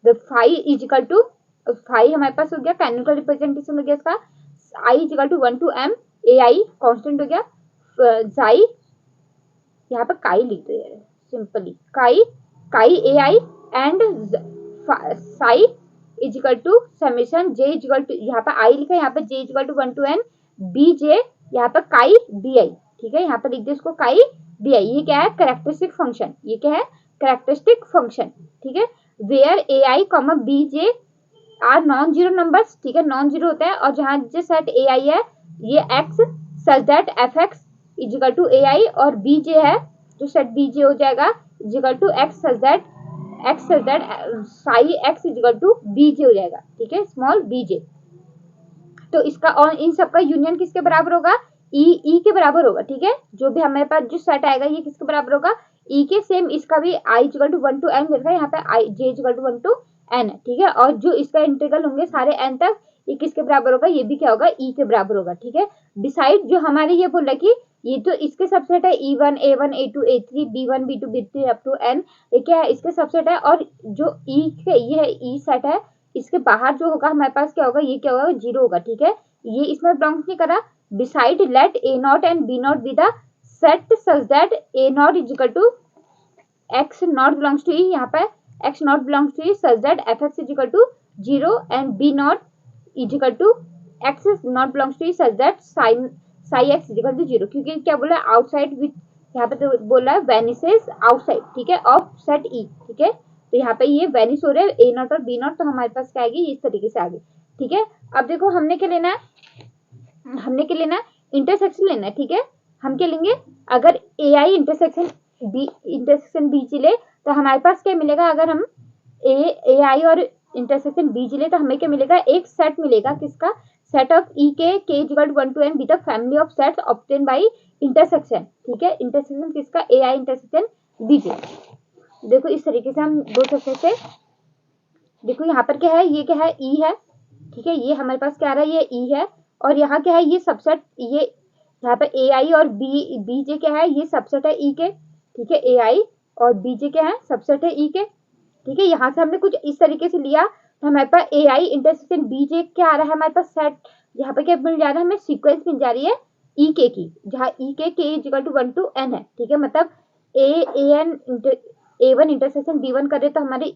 The phi is equal to, phi हमारे पास हो गया कैनोनिकल रिप्रेजेंटेशन हो गया इसका, I is equal to 1 to m A I constant हो गया, जाई यहाँ पर काई लिख दो यार simply, chi A I and psi is equal to summation J is equal to, यहाँ पर आई लिखा है, यहाँ पर J is equal to 1 to n B J, यहाँ पर काई डी आई, ठीक है। यहाँ पर लिख दो इसको काई डी आई। ये क्या है, कैरेक्टरिस्टिक फंक्शन, ये क्या है, कैरेक्टरिस्टिक फंक्शन, ठीक है। Where A I comma B J are non zero numbers, ठीक है, नॉन जीरो होता है, और जहां जो सेट ए आई है ये X such that F x is equal to A I, और बी जे है जो सेट बी जे हो जाएगा is equal to X such that psi x is equal to B J हो जाएगा, ठीक है, स्मॉल बी जे। तो इसका और इन सबका यूनियन किसके बराबर होगा, ई के बराबर होगा, ठीक है। जो भी हमारे पास जो सेट आएगा ये किसके बराबर होगा, ई के। सेम इसका भी I is equal to 1 to n लिखा है, यहाँ पे I J is equal to 1 to n, ठीक है। और जो इसका इंटीग्रल होंगे सारे n तक, ये किसके बराबर होगा, ये भी क्या होगा, ई के बराबर होगा, ठीक है। डिसाइड जो हमारे ये बोल रहा है कि ये तो इसके सबसेट है E1 A1 A2 A3 B1 B2 B3 up to n, ये क्या है, इसके सबसेट है। और जो ई के ये है ई सेट है, इसके बाहर जो होगा हमारे पास क्या होगा, ये क्या होगा, जीरो होगा, ठीक है। ये इसमें बिलोंग्स नहीं करा। Decide let A naught and B naught be the set such that A naught is equal to x not belongs to E, यहाँ पे x not belongs to E such that F x is equal to zero and B naught is equal to x not belongs to E such that psi x is equal to zero. क्योंकि क्या बोला है, outside with, यहाँ पे तो बोला है वेनिसेस outside, ठीक है, ऑफ सेट ई, ठीक है। तो यहाँ पे ये वेनिस हो रहे हैं ए नॉट और बी नॉट, तो हमारे पास क्या आएगी, इस तरीके से आगे, ठीक है। अब देखो हमने क्या लेना है, हमने क्या लेना है, इंटरसेक्शन लेना है, ठीक है। हम क्या लेंगे, अगर ए आई इंटरसेक्शन बी जी ले तो हमारे पास क्या मिलेगा, अगर हम ए आई और इंटरसेक्शन बी जी ले तो हमें क्या मिलेगा, एक सेट मिलेगा, किसका, set of E K is equal to 1 to n with the family of sets obtain by intersection, ठीक है। इंटरसेक्शन किसका, ए आई इंटरसेक्शन बी जे। देखो इस तरीके से हम दो सकते से, देखो यहाँ पर क्या है, ये क्या है, ई है, ठीक है। ये हमारे पास क्या आ रहा है, ये ई है, और यहाँ क्या है, ये सबसेट, ये यहाँ पे ए आई और बी जे क्या है, ये सबसेट है ई के, ठीक है। ए आई और बी जे क्या है, सबसेट है ई के, ठीक है। यहाँ से हमने कुछ इस तरीके से लिया, तो हमारे पास ए आई इंटरसेक्शन बी जे क्या आ रहा है, हमारे पास सेट, यहाँ पे क्या मिल जा रहा है, हमें सीक्वेंस मिल जा रही है ई के की, जहाँ E K is equal to 1 to n है, ठीक है। मतलब A one intersection B one करे तो हमारे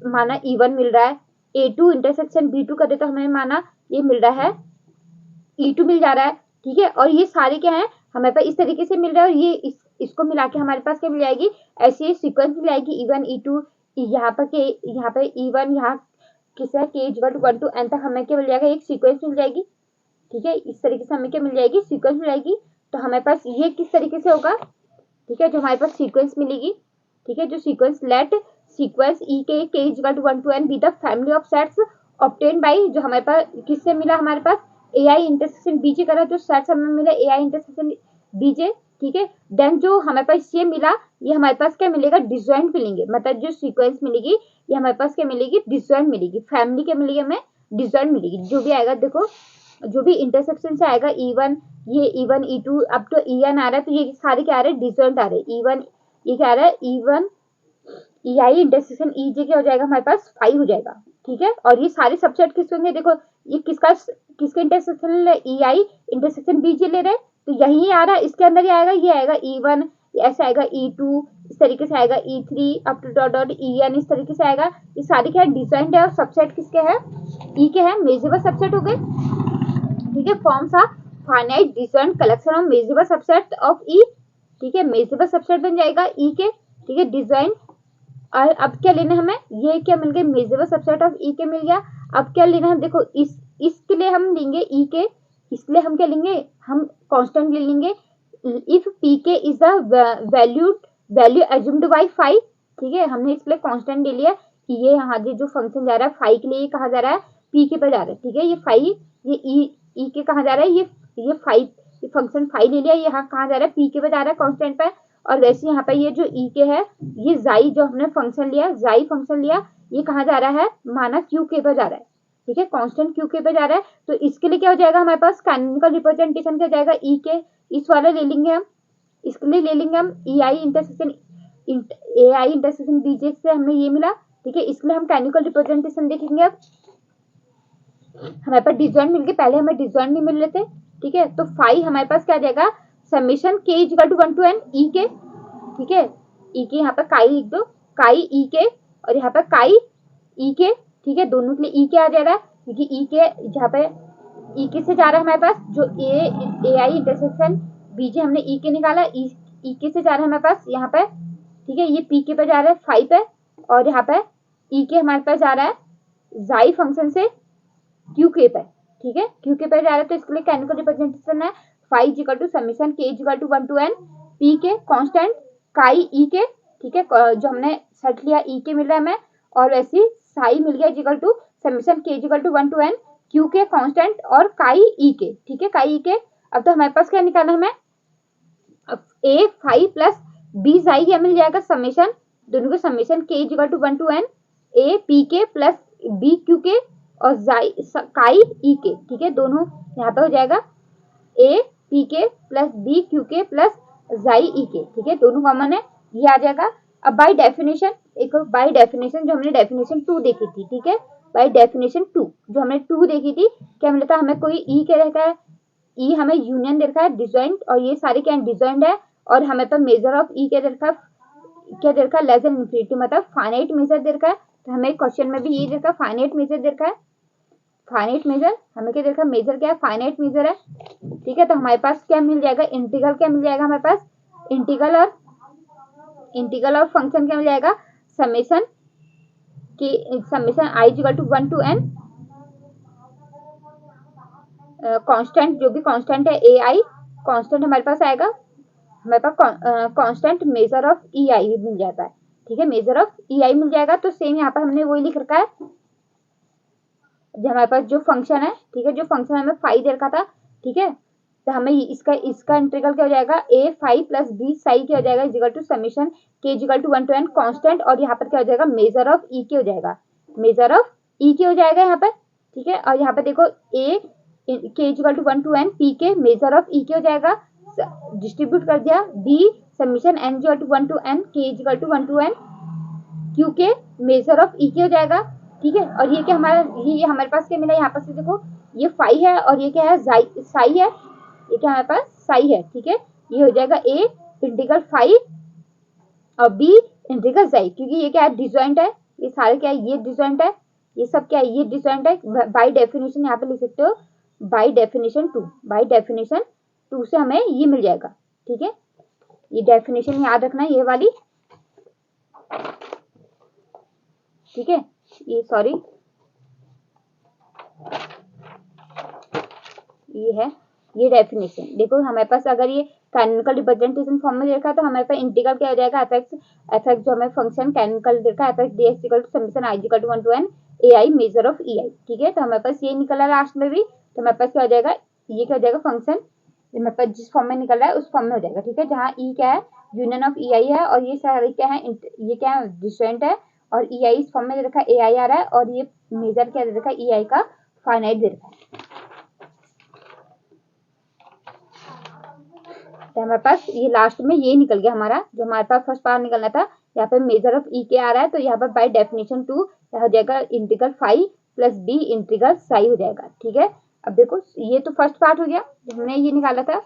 माना E1 मिल रहा है, A2 इंटरसेक्शन B2 करे तो हमें माना ये मिल रहा है E2 मिल जा रहा है, ठीक है। और ये सारे क्या है, हमें पास इस तरीके से मिल रहा है, और ये इसको मिला के हमारे पास क्या मिल जाएगी, ऐसी सीक्वेंस मिल जाएगी E1 E2, यहाँ पर E1 यहाँ किसका K is equal to 1 to n तक हमें क्या मिल जाएगा, एक सीक्वेंस मिल जाएगी, ठीक है। इस तरीके से हमें क्या मिल जाएगी, सीक्वेंस मिल जाएगी। तो हमारे पास ये किस तरीके से होगा, ठीक है, जो हमारे पास सीक्वेंस मिलेगी, ठीक है, जो sequence late sequence E K is equal to 1 to n be the family of sets obtain by, जो हमारे पास किससे मिला, हमारे पास ए आई इंटरसेक्शन बीजे करा, जो सेट्स हमें मिला ए आई इंटरसेक्शन बीजे, ठीक है। देन जो हमारे पास ये मिला, ये हमारे पास क्या मिलेगा, डिसजॉइंट मिलेंगे, मतलब जो सीक्वेंस मिलेगी ये हमारे पास क्या मिलेगी, डिसजॉइंट मिलेगी, फैमिली क्या मिलेगी, हमें डिसजॉइंट मिलेगी। जो भी आएगा, देखो जो भी इंटरसेक्शन से आएगा E1, ये E1 E2 अब तो EN आ रहा है, तो ये सारे क्या आ रहे हैं, डिसजॉइंट आ रहे हैं। E1 ये क्या आ रहा है, E1 E i intersection E जे क्या हो जाएगा, हमारे पास 5 हो जाएगा, ठीक है। और ये सारे सबसेट किसके होंगे, देखो ये किसके intersection E i intersection B जे ले रहे हैं, तो यही आ रहा है, इसके अंदर ही आएगा, ये आएगा E1, ऐसा आएगा E2, इस तरीके से आएगा E3 up to dot dot EN, इस तरीके से आएगा। ये सारे क्या है, डिसजॉइंट है, और सबसेट किसके है, ई के है, मेजरेबल सबसेट हो गए, ठीक है। Forms of finite disjoint collection of measurable subset of E, ठीक है, मेजरेबल सबसेट बन जाएगा ई के, ठीक है, डिसजॉइंट। और अब क्या लेना हमें, ये क्या मिल गया, मेजरेबल सबसेट ऑफ ई के मिल गया। अब क्या लेना है, देखो इसके लिए हम लेंगे ई के, इसलिए हम क्या लेंगे, हम कांस्टेंट ले लेंगे, if P K is the value assumed by 5, ठीक है। हमने इसलिए कांस्टेंट ले लिया कि ये यहाँ जो फंक्शन जा रहा है 5 के लिए, ये कहा जा रहा है पी के पे जा रहा है, ठीक है। ये 5 ये ई के कहा जा रहा है, ये 5 ये फंक्शन 5 ले लिया, यहाँ कहा जा रहा है पी के पे जा रहा है कांस्टेंट पे। और वैसे यहाँ पे ये जो ई के है, ये जाई जो हमने फंक्शन लिया, जाई फंक्शन लिया, ये कहाँ जा रहा है, माना क्यू के पे जा रहा है, ठीक है, कांस्टेंट क्यू के पे जा रहा है। तो इसके लिए क्या हो जाएगा, हमारे पास कैनोनिकल रिप्रेजेंटेशन क्या जाएगा, ई के, इस वाला ले लेंगे हम, इसके लिए ले लेंगे हम E i intersection A i intersection B j से हमें ये मिला, ठीक है। इसलिए हम कैनोनिकल रिप्रेजेंटेशन देखेंगे। अब हमारे पास डिसजॉइंट मिल गए, पहले हमें डिसजॉइंट नहीं मिल रहे थे, ठीक है। तो फाइव हमारे पास क्या आ जाएगा, summation K is equal to 1 to n E K, ठीक है। ई के यहाँ पर काई लिख दो, काई ई के, और यहाँ पर काई ई के, ठीक है। दोनों के लिए ई के आ जा रहा है, क्योंकि ई के जहाँ पे ई के से जा रहा है हमारे पास, जो ए आई इंटरसेक्शन बीजे हमने ई के निकाला, ई के से जा रहा है हमारे पास यहाँ पे, ठीक है। ये पी के पे जा रहा है 5 पे, और यहाँ पे ई के हमारे पास जा रहा है जाई फंक्शन से क्यू के पे, ठीक है। क्यू के पे जा रहा है, तो इसके लिए कैनोनिकल रिप्रेजेंटेशन है 5 equal to summation K equal to 1 to n P K constant chi E K, ठीक है। जो हमने सेट लिया ई के मिल रहा है हमें, और वैसे ही साई मिल गया equal to summation K equal to 1 to n Q K constant और काई ई के, ठीक है, काई ई के। अब तो हमारे पास क्या निकालना है हमें, ए 5 प्लस बी साई क्या मिल जाएगा, समेशन दोनों के summation K equal to 1 to n A P K plus B Q K और काई ई के, ठीक है। दोनों यहाँ पे हो जाएगा ए P K plus B Q के प्लस जाई ई के, ठीक है। दोनों कॉमन है, ये आ जाएगा। अब बाय डेफिनेशन, एक बाय डेफिनेशन जो हमने डेफिनेशन 2 देखी थी, ठीक है। बाय डेफिनेशन 2 जो हमने 2 देखी थी, क्या मिलता है हमें, कोई ई क्या रहता है, ई हमें यूनियन दे रखा है डिसजॉइंट, और ये सारे क्या डिसजॉइंट है, और हमें तो मेजर ऑफ ई क्या दे रखा है, क्या दे रखा है, लेस देन इनफिनिटी, मतलब फाइनाइट मेजर दे रखा है। तो हमें क्वेश्चन में भी ये दे रखा है, फाइनाइट मेजर दे रखा है, फाइनाइट मेजर हमें क्या देखा, मेजर क्या है, फाइनाइट मेजर है, ठीक है। तो हमारे पास क्या मिल जाएगा, इंटीग्रल क्या मिल जाएगा हमारे पास, इंटीग्रल और फंक्शन क्या मिल जाएगा, summation K summation I equal to 1 to n constant, जो भी कांस्टेंट है ए आई कांस्टेंट हमारे पास आएगा, हमारे पास कांस्टेंट मेजर ऑफ ई आई भी मिल जाता है, ठीक है। मेजर ऑफ ई आई मिल जाएगा। तो सेम यहाँ पर हमने वही लिख रखा है, जो हमारे पास जो फंक्शन है, ठीक है, जो फंक्शन हमें 5 दे रखा था, ठीक है। तो हमें इसका इंटीग्रल क्या हो जाएगा, ए 5 प्लस बी साई क्या हो जाएगा equal to summation K equal to 1 to n constant, और यहाँ पर क्या हो जाएगा, मेजर ऑफ ई के हो जाएगा, मेजर ऑफ ई के हो जाएगा यहाँ पर, ठीक है। और यहाँ पर देखो A K equal to 1 to n P K measure of E K हो जाएगा, डिस्ट्रीब्यूट कर दिया, B summation N equal to 1 to n K equal to 1 to n Q K measure of E K हो जाएगा, ठीक है। और ये क्या हमारा, ये हमारे पास क्या मिला, यहाँ पर से देखो ये 5 है, और ये क्या है, साई है, ये क्या हमारे पास साई है, ठीक है। ये हो जाएगा ए इंटीग्रल 5 और बी इंटीग्रल साई, क्योंकि ये क्या है, डिसजॉइंट है, ये सारे क्या है, ये डिसजॉइंट है, ये सब क्या है, ये डिसजॉइंट है। बाय डेफिनेशन यहाँ पे लिख सकते हो, बाय डेफिनेशन 2 से हमें ये मिल जाएगा, ठीक है। ये डेफिनेशन याद रखना है, ये वाली, ठीक है। ये सॉरी, ये है, ये डेफिनेशन देखो हमारे पास, अगर ये कैनोनिकल रिप्रेजेंटेशन फॉर्म में देखा, तो हमारे पास इंटीग्रल क्या हो जाएगा, एफ एक्स जो हमें फंक्शन कैनोनिकल देखा, f x D x equal to summation I equal to 1 to n A I measure of E आई, ठीक है। तो हमारे पास ये निकला लास्ट में भी, तो हमारे पास क्या हो जाएगा, ये क्या हो जाएगा, फंक्शन हमारे पास जिस फॉर्म में निकल रहा है उस फॉर्म में हो जाएगा, ठीक है। जहाँ ई क्या है, यूनियन ऑफ ई आई है, और ये सारे क्या है, ये क्या है, डिफरेंट है, और ई आई इस फॉर्म में दे रखा है, ए आई आ रहा है, और ये मेजर क्या दे रखा है, ई आई का फाइनाइट दे रखा है। तो हमारे पास ये लास्ट में ये निकल गया हमारा, जो हमारे पास फर्स्ट पार्ट निकलना था, यहाँ पे मेजर ऑफ ई के आ रहा है, तो यहाँ पर बाय डेफिनेशन 2 हो जाएगा integral 5 plus B integral psi हो जाएगा, ठीक है। अब देखो ये तो फर्स्ट पार्ट हो गया, हमने ये निकाला था।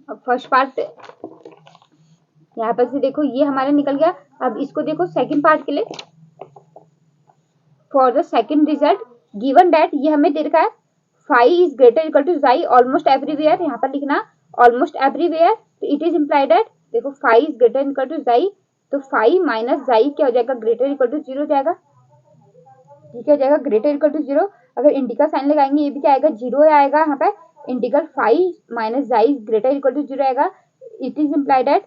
अब फर्स्ट पार्ट यहाँ पर से देखो ये हमारा निकल गया। अब इसको देखो सेकंड पार्ट के लिए, for the second result given that, ये हमें दे रखा है 5 is greater equal to psi almost everywhere, यहाँ पर लिखना ऑलमोस्ट एवरीवेयर, तो इट इज इम्प्लाइड दैट, देखो 5 इज ग्रेटर इक्वल टू जाई, तो 5 माइनस जाई क्या हो जाएगा, ग्रेटर इक्वल टू 0 हो जाएगा, ठीक है, हो जाएगा ग्रेटर इक्वल टू 0। अगर इंटीग्रल साइन लगाएंगे ये भी क्या आएगा, 0 आएगा यहाँ पे, इंटीग्रल 5 माइनस जाई ग्रेटर इक्वल टू 0 आएगा, इट इज इम्प्लाइड दैट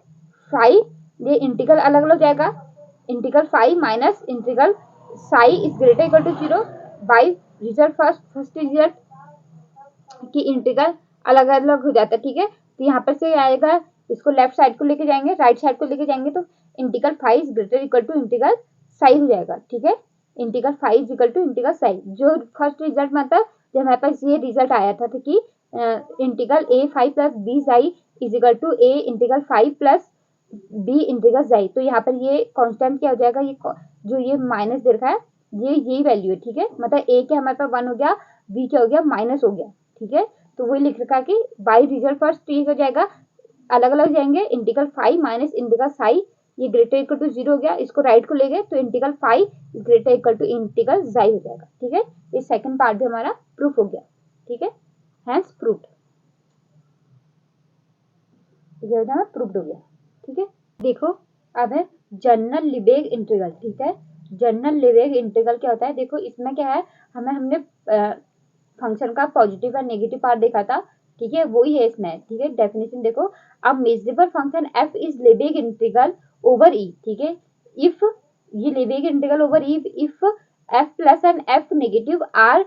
5, ये इंटीग्रल अलग अलग जाएगा, integral 5 minus integral psi is greater equal to 0 by result first result की इंटीग्रल अलग अलग हो जाता है, ठीक है। तो यहाँ पर से आएगा, इसको लेफ्ट साइड को लेके जाएंगे, राइट साइड को लेके जाएंगे, तो integral 5 greater equal to integral psi हो जाएगा, ठीक है। Integral 5 equal to integral psi, जो फर्स्ट रिजल्ट में था, जब हमारे पास ये रिजल्ट आया था, कि integral a 5 plus B psi is equal to a integral 5 plus B integral psi, तो यहाँ पर ये कांस्टेंट क्या हो जाएगा, ये जो ये माइनस दे रखा है ये यही वैल्यू है, ठीक है। मतलब ए क्या हमारे पास 1 हो गया, बी क्या हो गया माइनस हो गया, ठीक है। तो वही लिख रखा है कि बाई रिजल्ट फर्स्ट, तो ये हो जाएगा अलग अलग जाएंगे, integral phi minus integral psi, ये ग्रेटर इक्वल टू 0 हो गया, इसको राइट को ले गए तो integral phi greater equal to integral psi हो जाएगा, ठीक है। ये सेकंड पार्ट भी हमारा प्रूफ हो गया, ठीक है, हैंस प्रूफ्ड, ये हो जाएगा प्रूफ्ड हो गया, ठीक है। देखो अब है जनरल लिबेग इंटीग्रल, ठीक है। जनरल लिबेग इंटीग्रल क्या होता है, देखो इसमें क्या है, हमने फंक्शन का पॉजिटिव और नेगेटिव पार्ट देखा था, ठीक है, वही है इसमें, ठीक है। डेफिनेशन देखो, अब measurable function F is Lebesgue integral over E, ठीक है। इफ ये Lebesgue integral over E if f plus and f negative are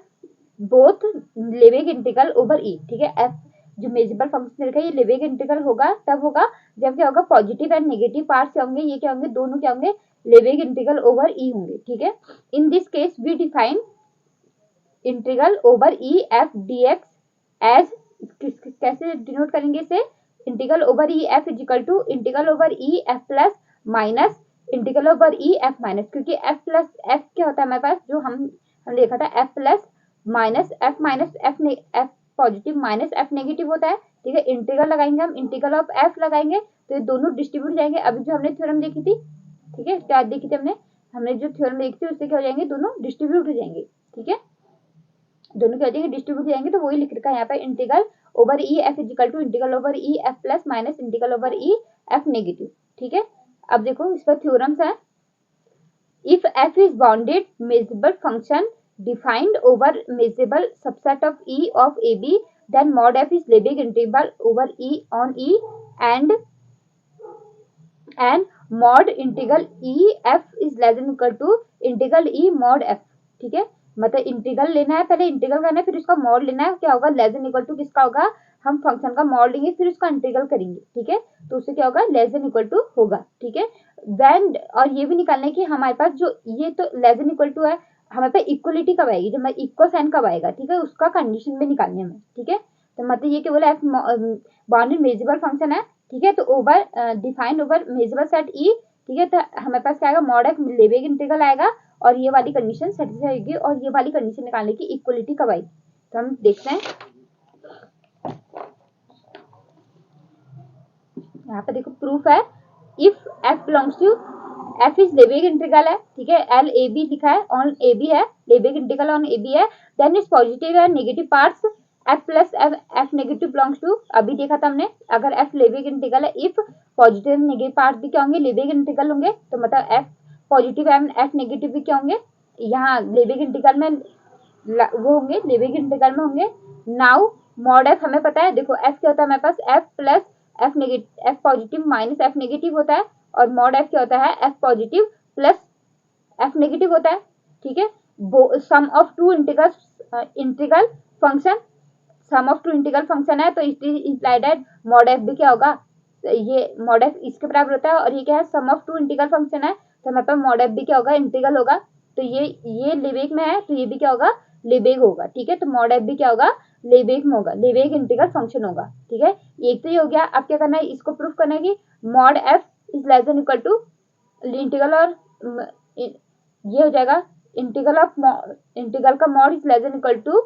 both Lebesgue integral over E, ठीक है। एफ जो मेजरेबल फंक्शन है ये लेबेग इंटीग्रल होगा तब होगा जब क्या होगा, पॉजिटिव एंड नेगेटिव पार्ट क्या होंगे, ये क्या होंगे, दोनों क्या होंगे, लेबेग इंटीग्रल ओवर ई होंगे, ठीक है। In this case we define integral over E f D x as, कैसे डिनोट करेंगे इसे, integral over E F is equal to integral over E f plus minus integral over E f minus, क्योंकि f plus f क्या होता है हमारे पास, जो हमने देखा था f plus minus f f positive minus f negative होता है, ठीक है। इंटीग्रल लगाएंगे हम, इंटीग्रल ऑफ एफ लगाएंगे तो ये दोनों डिस्ट्रीब्यूट जाएंगे। अभी जो हमने थ्योरम देखी थी, ठीक है, क्या देखी थी हमने जो थ्योरम देखी थी उससे क्या हो जाएंगे, दोनों डिस्ट्रीब्यूट हो जाएंगे, ठीक है, दोनों क्या हो जाएंगे, डिस्ट्रीब्यूट हो जाएंगे। तो वही लिख रखा है यहाँ पे, integral over E F is equal to integral over E f plus minus integral over E f negative, ठीक है। अब देखो इस पर थ्योरम्स है, if f is bounded measurable function defined over measurable subset of E of AB, then mod f is Lebesgue integral over E on E and mod integral E f is less than equal to integral E mod f, ठीक है। मतलब integral लेना है, पहले integral करना है, फिर उसका मॉड लेना है, क्या होगा, लेस देन इक्वल टू किसका होगा, हम फंक्शन का मॉड लेंगे फिर उसका इंटीग्रल करेंगे, ठीक है। तो उससे क्या होगा, लेस देन इक्वल टू होगा, ठीक है। व्हेन, और ये भी निकालना है कि हमारे पास जो ये तो लेस देन इक्वल टू है, हमारे पास इक्वलिटी कब आएगी, जब इक्वल साइन कब आएगा, ठीक है, उसका कंडीशन भी निकालने में, ठीक है। तो मतलब ये केवल एफ बाउंडेड मेजरेबल फंक्शन है, ठीक है। तो over defined over measurable set ई, ठीक है। तो हमारे पास क्या आएगा, मॉड एफ लेबेग इंटीग्रल आएगा और ये वाली कंडीशन सेटिस्फाई होगी, और ये वाली कंडीशन निकालने की इक्वलिटी कब आएगी, तो हम देखते हैं। यहाँ पे देखो प्रूफ है, if f belongs to, f is Lebesgue integral है, ठीक है, एल ए बी लिखा है, ऑन ए बी है, Lebesgue integral on A B है, then is positive and negative parts f plus f negative belongs to, अभी देखा था हमने, अगर एफ लेबेग इंटीग्रल है, if positive and negative part भी क्या होंगे, लेबेग इंटीग्रल होंगे, तो मतलब f positive and f negative भी क्या होंगे, यहाँ लेबेग इंटीग्रल में वो होंगे, लेबेग इंटीग्रल में होंगे। नाउ मॉड एफ हमें पता है, देखो एफ क्या होता है हमारे पास, f plus f negative, f positive minus f negative होता है, और मॉड एफ क्या होता है, f positive plus f negative होता है, ठीक है। Sum of two integral function, sum of two integral function है, तो it is implied that mod f भी क्या होगा, ये मॉड एफ इसके बराबर होता है, और ये क्या है, sum of two integral function है, तो हमारे पास मॉड एफ भी क्या होगा, इंटीग्रल होगा। तो ये लेबेग में है, तो ये भी क्या होगा, लेबेग होगा, ठीक है। तो मॉड एफ भी क्या होगा, लेबेग में होगा, लेबेग इंटीग्रल फंक्शन होगा, ठीक है। एक तो ये हो गया। अब क्या करना है, इसको प्रूफ करना है कि mod f is less than equal to integral, और ये हो जाएगा इंटीग्रल ऑफ इंटीग्रल का mod is less than equal to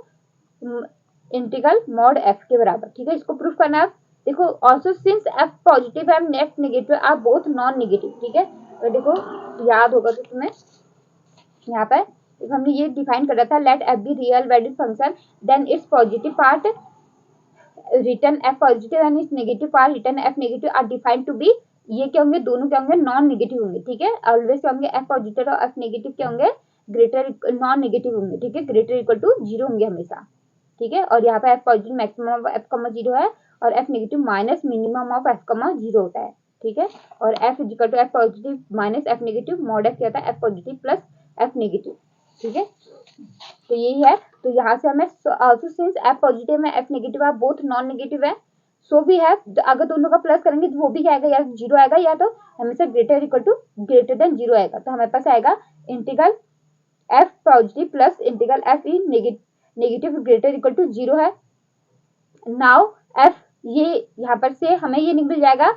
integral mod f के बराबर, ठीक है। इसको प्रूफ करना है। देखो also since f positive and f negative are both non negative, ठीक है। तो देखो याद होगा कि तुम्हें यहाँ पर हमने ये डिफाइन कर रहा था, let f be real valued function, then its positive part return f positive and its negative part return f negative are defined to be, ये क्या होंगे, दोनों क्या होंगे, नॉन नेगेटिव होंगे, ठीक है। ऑलवेज क्या होंगे, एफ पॉजिटिव और एफ नेगेटिव क्या होंगे, ग्रेटर नॉन नेगेटिव होंगे, ठीक है, ग्रेटर इक्वल टू 0 होंगे हमेशा, ठीक है। और यहाँ पे f positive maximum of f comma 0 है, और f negative minus minimum of f comma 0 होता है, ठीक है। और f is equal to f positive minus f negative, mod f क्या होता है, f positive plus f negative, ठीक है। तो यही है। तो यहाँ से हमें ऑल्सो सिंस एफ पॉजिटिव में एफ नेगेटिव है, बोथ नॉन नेगेटिव है, सो भी है, अगर दोनों का प्लस करेंगे तो वो भी क्या आएगा, या 0 आएगा, या तो हमेशा greater equal to greater than 0 आएगा। तो हमारे पास आएगा integral f positive plus integral f E negative greater equal to 0 है। नाउ एफ, ये यहाँ पर से हमें ये निकल जाएगा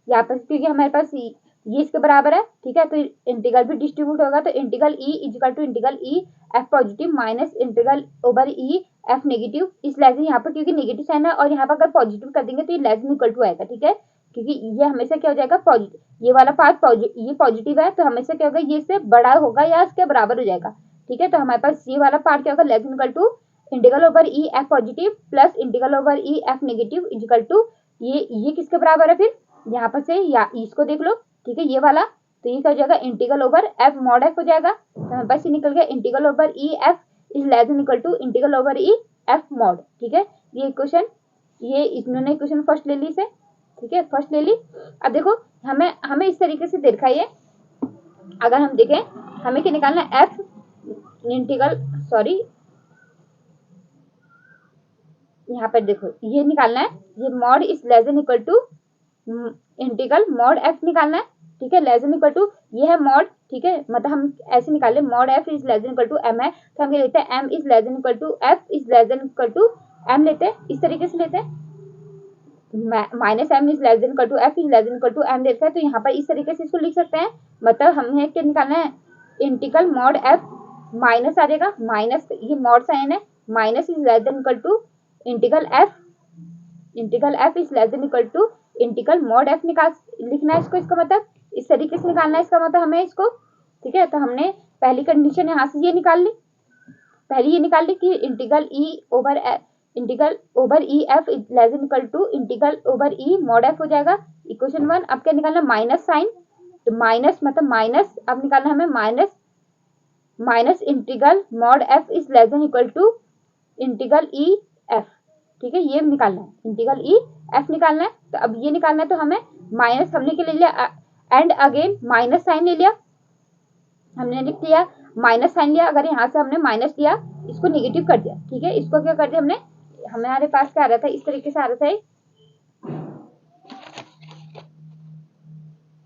यहाँ पर क्योंकि हमारे पास ये इसके बराबर है, ठीक है, तो इंटीग्रल भी डिस्ट्रीब्यूट होगा, तो integral E is equal to integral E f positive minus integral over E f negative, is less यहाँ पर क्योंकि नेगेटिव साइन है और यहाँ पर अगर पॉजिटिव कर देंगे तो ये लेस इक्वल टू आएगा, ठीक है, क्योंकि ये हमेशा क्या हो जाएगा पॉजिटिव, ये वाला पार्ट ये पॉजिटिव है तो हमेशा क्या होगा, ये इससे बड़ा होगा या इसके बराबर हो जाएगा, ठीक है, तो हमारे पास ये वाला पार्ट क्या होगा, less equal to integral over E f positive plus integral over E f negative is equal to ये किसके बराबर है, फिर यहाँ पर से या इसको देख लो, ठीक है, ये वाला, तो ये क्या हो जाएगा, integral over f mod f हो जाएगा, तो हमारे पास ये निकल गया integral over E F is less than equal to integral over E f mod, ठीक है, ये इक्वेशन, ये इन्होंने इक्वेशन फर्स्ट ले ली से, ठीक है, फर्स्ट ले ली। अब देखो हमें इस तरीके से देखा, ये अगर हम देखें हमें क्या निकालना है, एफ इंटीग्रल सॉरी यहाँ पर देखो ये निकालना है, ये mod is less than equal to integral mod f निकालना है, ठीक है, लेस देन इक्वल टू ये है मॉड, ठीक है, मतलब हम ऐसे निकाल ले mod f is less than equal to M है, तो हम क्या लेते हैं, M is less than equal to f is less than equal to M लेते हैं, इस तरीके से लेते हैं, minus M is less than equal to f is less than equal to M देते हैं, तो यहाँ पर इस तरीके से इसको लिख सकते हैं, मतलब हमें क्या निकालना है, इंटीग्रल मॉड एफ माइनस आ जाएगा, माइनस ये मॉड साइन है, minus is less than equal to integral f is less than equal to integral mod f निकाल लिखना है इसको, इसका मतलब इस तरीके से निकालना है, इसका मतलब हमें इसको, ठीक है, तो हमने पहली कंडीशन यहाँ से ये निकाल ली, पहली ये निकाल ली कि integral over E F is less than equal to integral over E mod f हो जाएगा, इक्वेशन 1। अब क्या निकालना, माइनस साइन, तो माइनस मतलब माइनस, अब निकालना हमें minus integral mod f is less than equal to integral E f, ठीक है, ये निकालना है, इंटीग्रल ई एफ निकालना है, तो अब ये निकालना है, तो हमें माइनस हमने क्या ले लिया, एंड अगेन माइनस साइन ले लिया, हमने लिख दिया माइनस साइन लिया, अगर यहाँ से हमने माइनस लिया इसको नेगेटिव कर दिया, ठीक है, इसको क्या कर दिया हमने, हमारे पास क्या आ रहा था, इस तरीके से आ रहा था,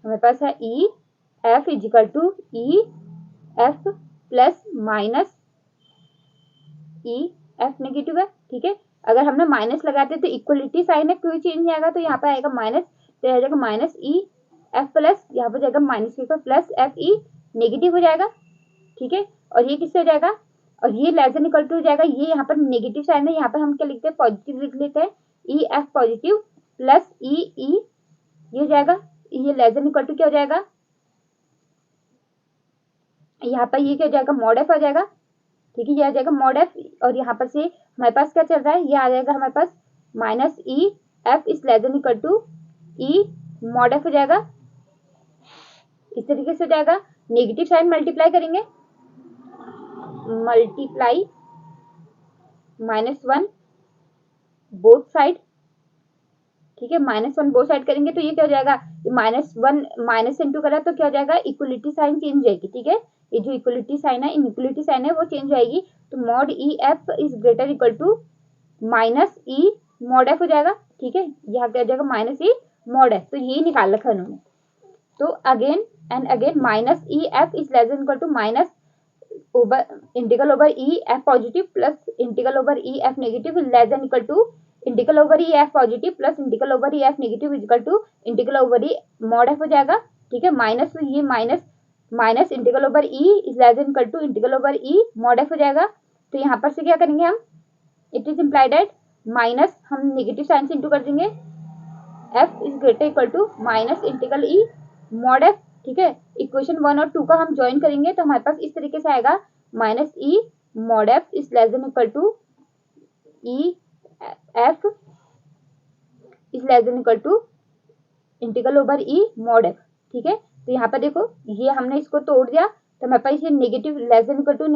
हमारे पास है E f is equal to E f plus minus E f negative है, ठीक है, अगर हमने माइनस लगाते तो इक्वलिटी साइन है, कोई चेंज नहीं आएगा, तो यहाँ पे आएगा माइनस, तो आ जाएगा माइनस ई एफ प्लस, यहाँ पे जाएगा माइनस के प्लस एफ ई नेगेटिव हो जाएगा, ठीक है, और ये किससे हो जाएगा, और ये लेस देन इक्वल टू हो जाएगा, ये यहाँ पर नेगेटिव साइन है, यहाँ पर हम क्या लिखते हैं, पॉजिटिव लिख लेते हैं, ई एफ पॉजिटिव प्लस ई ये हो जाएगा, ये लेस देन इक्वल टू क्या हो जाएगा, यहाँ पर ये क्या हो जाएगा, मॉड एफ आ जाएगा, ठीक है, ये आ जाएगा मॉड एफ, और यहाँ पर से हमारे पास क्या चल रहा है, ये आ जाएगा हमारे पास minus E F is less than equal to E mod f हो जाएगा, इस तरीके से हो जाएगा, नेगेटिव साइन मल्टीप्लाई करेंगे, मल्टीप्लाई -1 बोथ साइड, ठीक है, -1 बोथ साइड करेंगे तो ये क्या हो जाएगा, -1 माइनस इंटू करा तो क्या हो जाएगा, इक्वलिटी साइन चेंज जाएगी, ठीक है, ये जो इक्वलिटी साइन है, इनइक्वलिटी साइन है वो चेंज जाएगी, तो mod E F is greater equal to minus E mod f हो जाएगा, ठीक है, यहाँ क्या हो जाएगा, माइनस ई मॉड एफ, तो ये निकाल रखा उन्होंने, तो again and again minus E F is less than equal to minus over integral over E f positive plus integral over E f negative less than equal to integral over E f positive plus integral over E f negative equal to integral over E mod f हो जाएगा, ठीक है, minus ये minus integral over E is less than equal to integral over E mod f हो जाएगा, तो यहाँ पर से क्या करेंगे हम, it is implied at minus हम नेगेटिव साइन से इंटू कर देंगे, f is greater equal to minus integral E mod f, ठीक है, इक्वेशन 1 और 2 का हम ज्वाइन करेंगे तो हमारे पास इस तरीके से आएगा, minus E mod f is less than equal to E F is less than equal to integral over E mod f, ठीक है, तो यहाँ पर देखो ये हमने इसको तोड़ दिया, तो हमारे पास ये negative less than equal to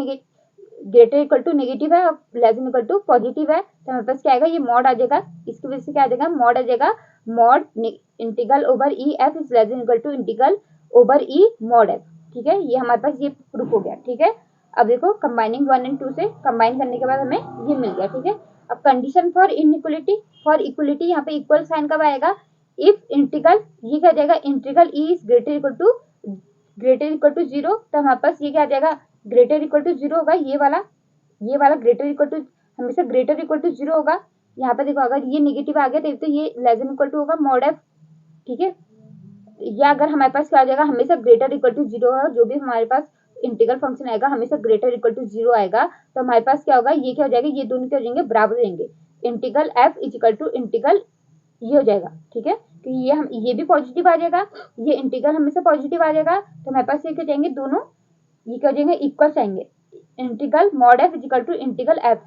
greater equal to negative है और less than equal to positive है, तो हमारे पास क्या आएगा, ये मॉड आ जाएगा, इसकी वजह से क्या आ जाएगा, मॉड आ जाएगा, mod integral over E F is less than equal to integral over E mod f, ठीक है, ये हमारे पास ये प्रूफ हो गया, ठीक है, अब देखो कंबाइनिंग 1 और 2 से कंबाइन करने के बाद हमें ये मिल गया, ठीक है, अब कंडीशन फॉर इक्वलिटी यहाँ पे इक्वल साइन कब आएगा, इफ इंटीग्रल ये क्या जाएगा, integral E is greater equal to 0, तो हमारे पास ये क्या आ जाएगा, ग्रेटर इक्वल टू 0 होगा, ये वाला ग्रेटर इक्वल टू हमेशा ग्रेटर इक्वल टू 0 होगा, यहाँ पे देखो अगर ये नेगेटिव आ गया तो ये लेस देन इक्वल टू होगा मॉड एफ, ठीक है, या अगर हमारे पास क्या आ जाएगा, हमेशा ग्रेटर इक्वल टू 0 है, जो भी हमारे पास इंटीग्रल फंक्शन आएगा हमेशा ग्रेटर इक्वल टू 0 आएगा, तो हमारे पास क्या होगा, ये क्या हो जाएगा, ये दोनों क्या हो जाएंगे, बराबर रहेंगे। Integral f is equal to integral ये हो जाएगा, ठीक है। तो ये भी पॉजिटिव आ जाएगा, ये इंटीग्रल हमेशा पॉजिटिव आ जाएगा, तो हमारे पास ये क्या जाएंगे, दोनों ये क्या हो जाएंगे, इक्वल आएंगे। Integral mod f is equal to integral f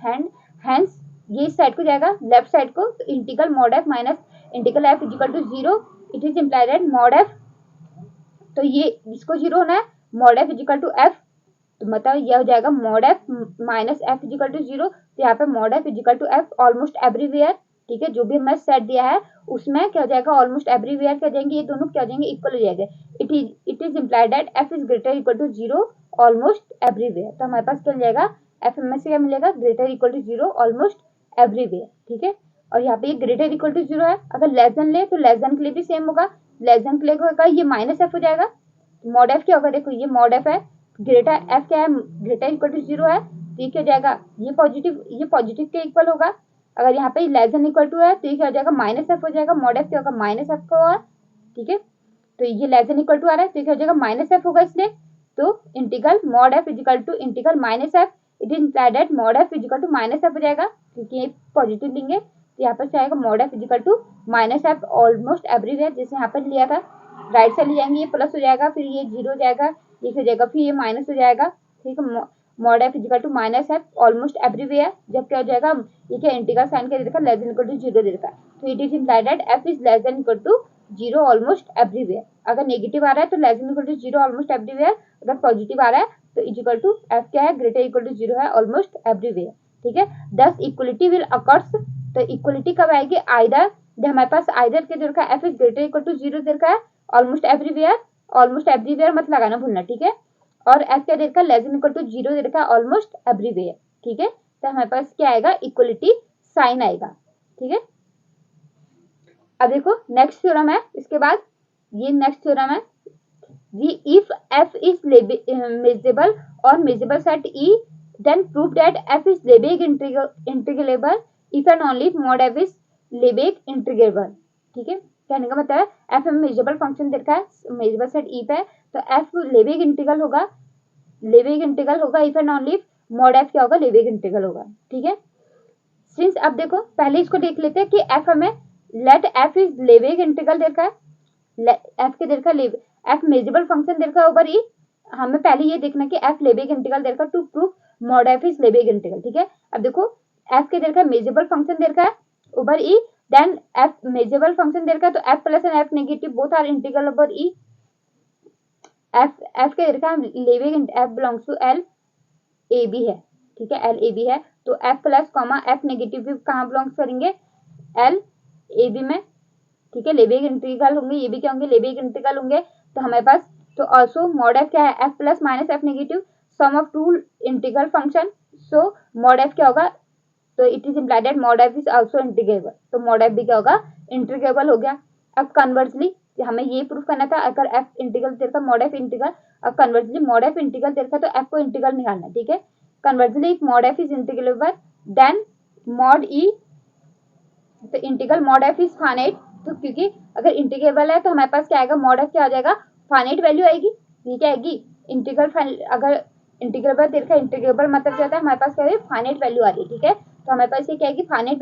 hence ये इस साइड को जाएगा लेफ्ट साइड को, तो integral mod f minus integral f is equal to 0, it is implied that mod f, तो ये इसको 0 होना है, mod f is equal to f, तो मतलब यह हो जाएगा mod f minus f is equal to 0, तो यहाँ पे mod f is equal to F almost everywhere, ठीक है। जो भी हमें सेट दिया है उसमें क्या हो जाएगा, ऑलमोस्ट एवरीवेयर क्या हो जाएंगे, ये दोनों क्या हो जाएंगे, इक्वल हो जाएंगे। It is implied that f is greater equal to 0 almost everywhere, तो हमारे पास क्या मिलेगा, एफ में से क्या मिलेगा, greater equal to 0 almost everywhere, ठीक है। और यहाँ पे ये ग्रेटर इक्वल टू 0 है, अगर लेस देन ले तो लेस देन के लिए भी सेम होगा, लेस देन के लिए होगा ये माइनस एफ हो जाएगा, मॉड एफ क्या होगा, देखो ये मॉड एफ है, ग्रेटर एफ क्या है, ग्रेटर इक्वल टू 0 है, तो ये क्या हो जाएगा, ये पॉजिटिव के इक्वल होगा। अगर यहाँ पे लेस देन इक्वल टू है तो ये क्या हो जाएगा, माइनस एफ हो जाएगा, मॉड एफ क्या होगा, माइनस एफ का होगा, ठीक है। तो ये लेस देन इक्वल टू आ रहा है तो ये क्या हो जाएगा, माइनस एफ होगा, इसलिए तो integral mod f is equal to integral minus f, it is implied that mod f is equal to minus f हो जाएगा, क्योंकि ये पॉजिटिव लेंगे तो यहाँ पर आएगा mod f is equal to minus f almost everywhere, जैसे यहाँ पर लिया था, राइट साइड ले जाएंगे, ये प्लस हो जाएगा, फिर ये 0 हो जाएगा, ये हो जाएगा, फिर ये माइनस हो जाएगा, ठीक है। Mod f is equal to minus f almost everywhere, जब क्या हो जाएगा, ये क्या इंटीग्रल साइन क्या दे रखा है, लेस देन इक्वल टू 0 दे रखा है, तो it is implied that f is less than equal to 0 almost everywhere. अगर नेगेटिव आ रहा है तो less than equal to 0 almost everywhere, अगर पॉजिटिव आ रहा है तो इज इक्वल टू एफ क्या है, ग्रेटर इक्वल टू 0 है ऑलमोस्ट एवरीवेयर, ठीक है। दस इक्वलिटी विल अकर्स, तो इक्वलिटी कब आएगी, आइदर जब हमारे पास आइदर के दे रखा है f is greater equal to 0 दे रखा है ऑलमोस्ट एवरीवेयर मत लगाना भूलना, ठीक है। और एफ क्या दे रखा है, लेस देन इक्वल टू 0 दे रखा है ऑलमोस्ट एवरीवेयर, ठीक है। तो हमारे पास क्या आएगा, इक्वलिटी साइन आएगा, ठीक है। अब देखो नेक्स्ट थ्योरम है, इसके बाद ये नेक्स्ट थ्योरम है, इफ एफ इज मेजरेबल और measurable set E, then prove that f is Lebesgue integrable if and only if mod f is Lebesgue integrable, ठीक है। कहने का मतलब है f में मेजरेबल फंक्शन देखा है, मेजरेबल सेट ई पे, तो f Lebesgue इंटीग्रल होगा, if and only if mod f क्या होगा, Lebesgue इंटीग्रल होगा, ठीक है। सिंस अब देखो पहले इसको देख लेते हैं कि f हमें let f is Lebesgue integral देखा है, f के देखा f मेजरेबल फंक्शन देखा ओवर ई, हमें पहले ये देखना कि f Lebesgue इंटीग्रल देखा to prove mod f is Lebesgue integral, ठीक है। अब देखो एफ के देखा मेजरेबल फंक्शन देखा है over E, then f measurable function देखा तो f plus and f negative both are integral over E, f के देखा Lebesgue f belongs to L A B है, ठीक है, एल ए बी है, तो f plus comma f negative भी कहाँ बिलोंग्स करेंगे, एल ए बी में, ठीक है। Lebesgue इंटीग्रल होंगे, ये भी क्या होंगे, Lebesgue इंटीग्रल होंगे, तो हमारे पास तो ऑल्सो मॉड एफ क्या है, f plus minus f negative sum of two integral function, so mod f क्या होगा, तो it is implied that mod f is also integrable, तो मॉड एफ भी क्या होगा, इंटीग्रेबल हो गया। अब कन्वर्सली हमें ये प्रूफ करना था, अगर एफ इंटीग्रल देखा मॉड एफ इंटीग्रल, अब कन्वर्सली मॉड एफ इंटीग्रल देखा तो एफ को इंटीग्रल निकालना, ठीक है। Conversely if mod f is integrable then mod E, तो integral mod f is finite, तो क्योंकि अगर इंटीग्रेबल है तो हमारे पास क्या आएगा, मॉड एफ क्या आ जाएगा, फाइनाइट वैल्यू आएगी, ये क्या आएगी, इंटीग्रल, अगर इंटीग्रेबल देखा इंटीग्रेबल मतलब क्या होता है, हमारे पास क्या है, फाइनाइट वैल्यू आ रही है, ठीक है। तो हमारे पास ये क्या आएगी, फाइनाइट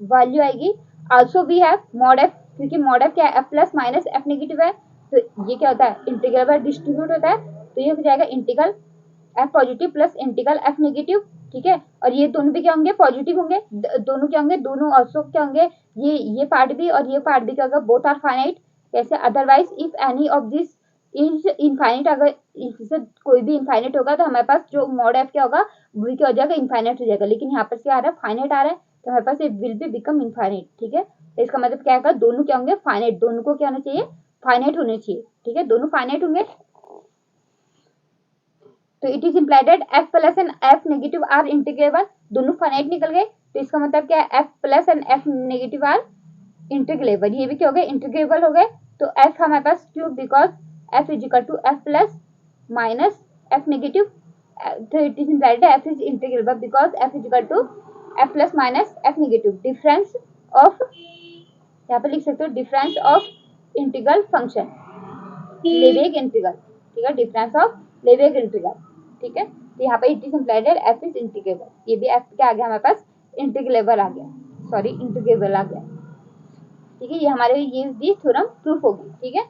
वैल्यू आएगी। Also we have mod f, क्योंकि मॉड एफ क्या है, f plus minus f negative है, तो ये क्या होता है, इंटीग्रेबल डिस्ट्रीब्यूट होता है, तो ये हो जाएगा integral f positive plus integral F negative, ठीक है। और ये दोनों भी क्या होंगे, पॉजिटिव होंगे, दोनों क्या होंगे, दोनों ऑल्सो क्या होंगे, ये पार्ट भी और ये पार्ट भी क्या होगा, बोथ आर फाइनाइट, कैसे, otherwise if any of this is infinite, अगर इससे कोई भी इनफाइनाइट होगा तो हमारे पास जो मॉड एफ क्या होगा, वो क्या हो जाएगा, इनफाइनाइट हो जाएगा, लेकिन यहाँ पर क्या आ रहा है, फाइनाइट आ रहा है, तो हमारे पास विल बी बिकम इनफाइनाइट, ठीक है। तो इसका मतलब क्या होगा, दोनों क्या होंगे, फाइनाइट, दोनों को क्या होना चाहिए, फाइनाइट होने चाहिए, ठीक है, दोनों फाइनाइट होंगे। तो it is implied that F plus and f negative R integrable, दोनों फाइनाइट निकल गए, तो इसका मतलब क्या है, f plus and f negative R integrable, ये भी क्या हो गए, इंटीग्रेबल हो गए। तो एफ हमारे पास क्यों, because f is equal to f plus minus f negative, तो it is implied f is integrable because f is equal to f plus minus f negative, difference of, यहाँ पे लिख सकते हो difference of integral function, Lebesgue integral, ठीक है, difference of लेवेग integral, ठीक है। तो यहाँ पे it is implied f is integrable, ये भी एफ क्या आ गया हमारे पास, इंटीग्रेबल आ गया, सॉरी इंटीग्रेबल आ गया, ठीक है। ये हमारे ये थ्योरम प्रूफ होगी, ठीक है।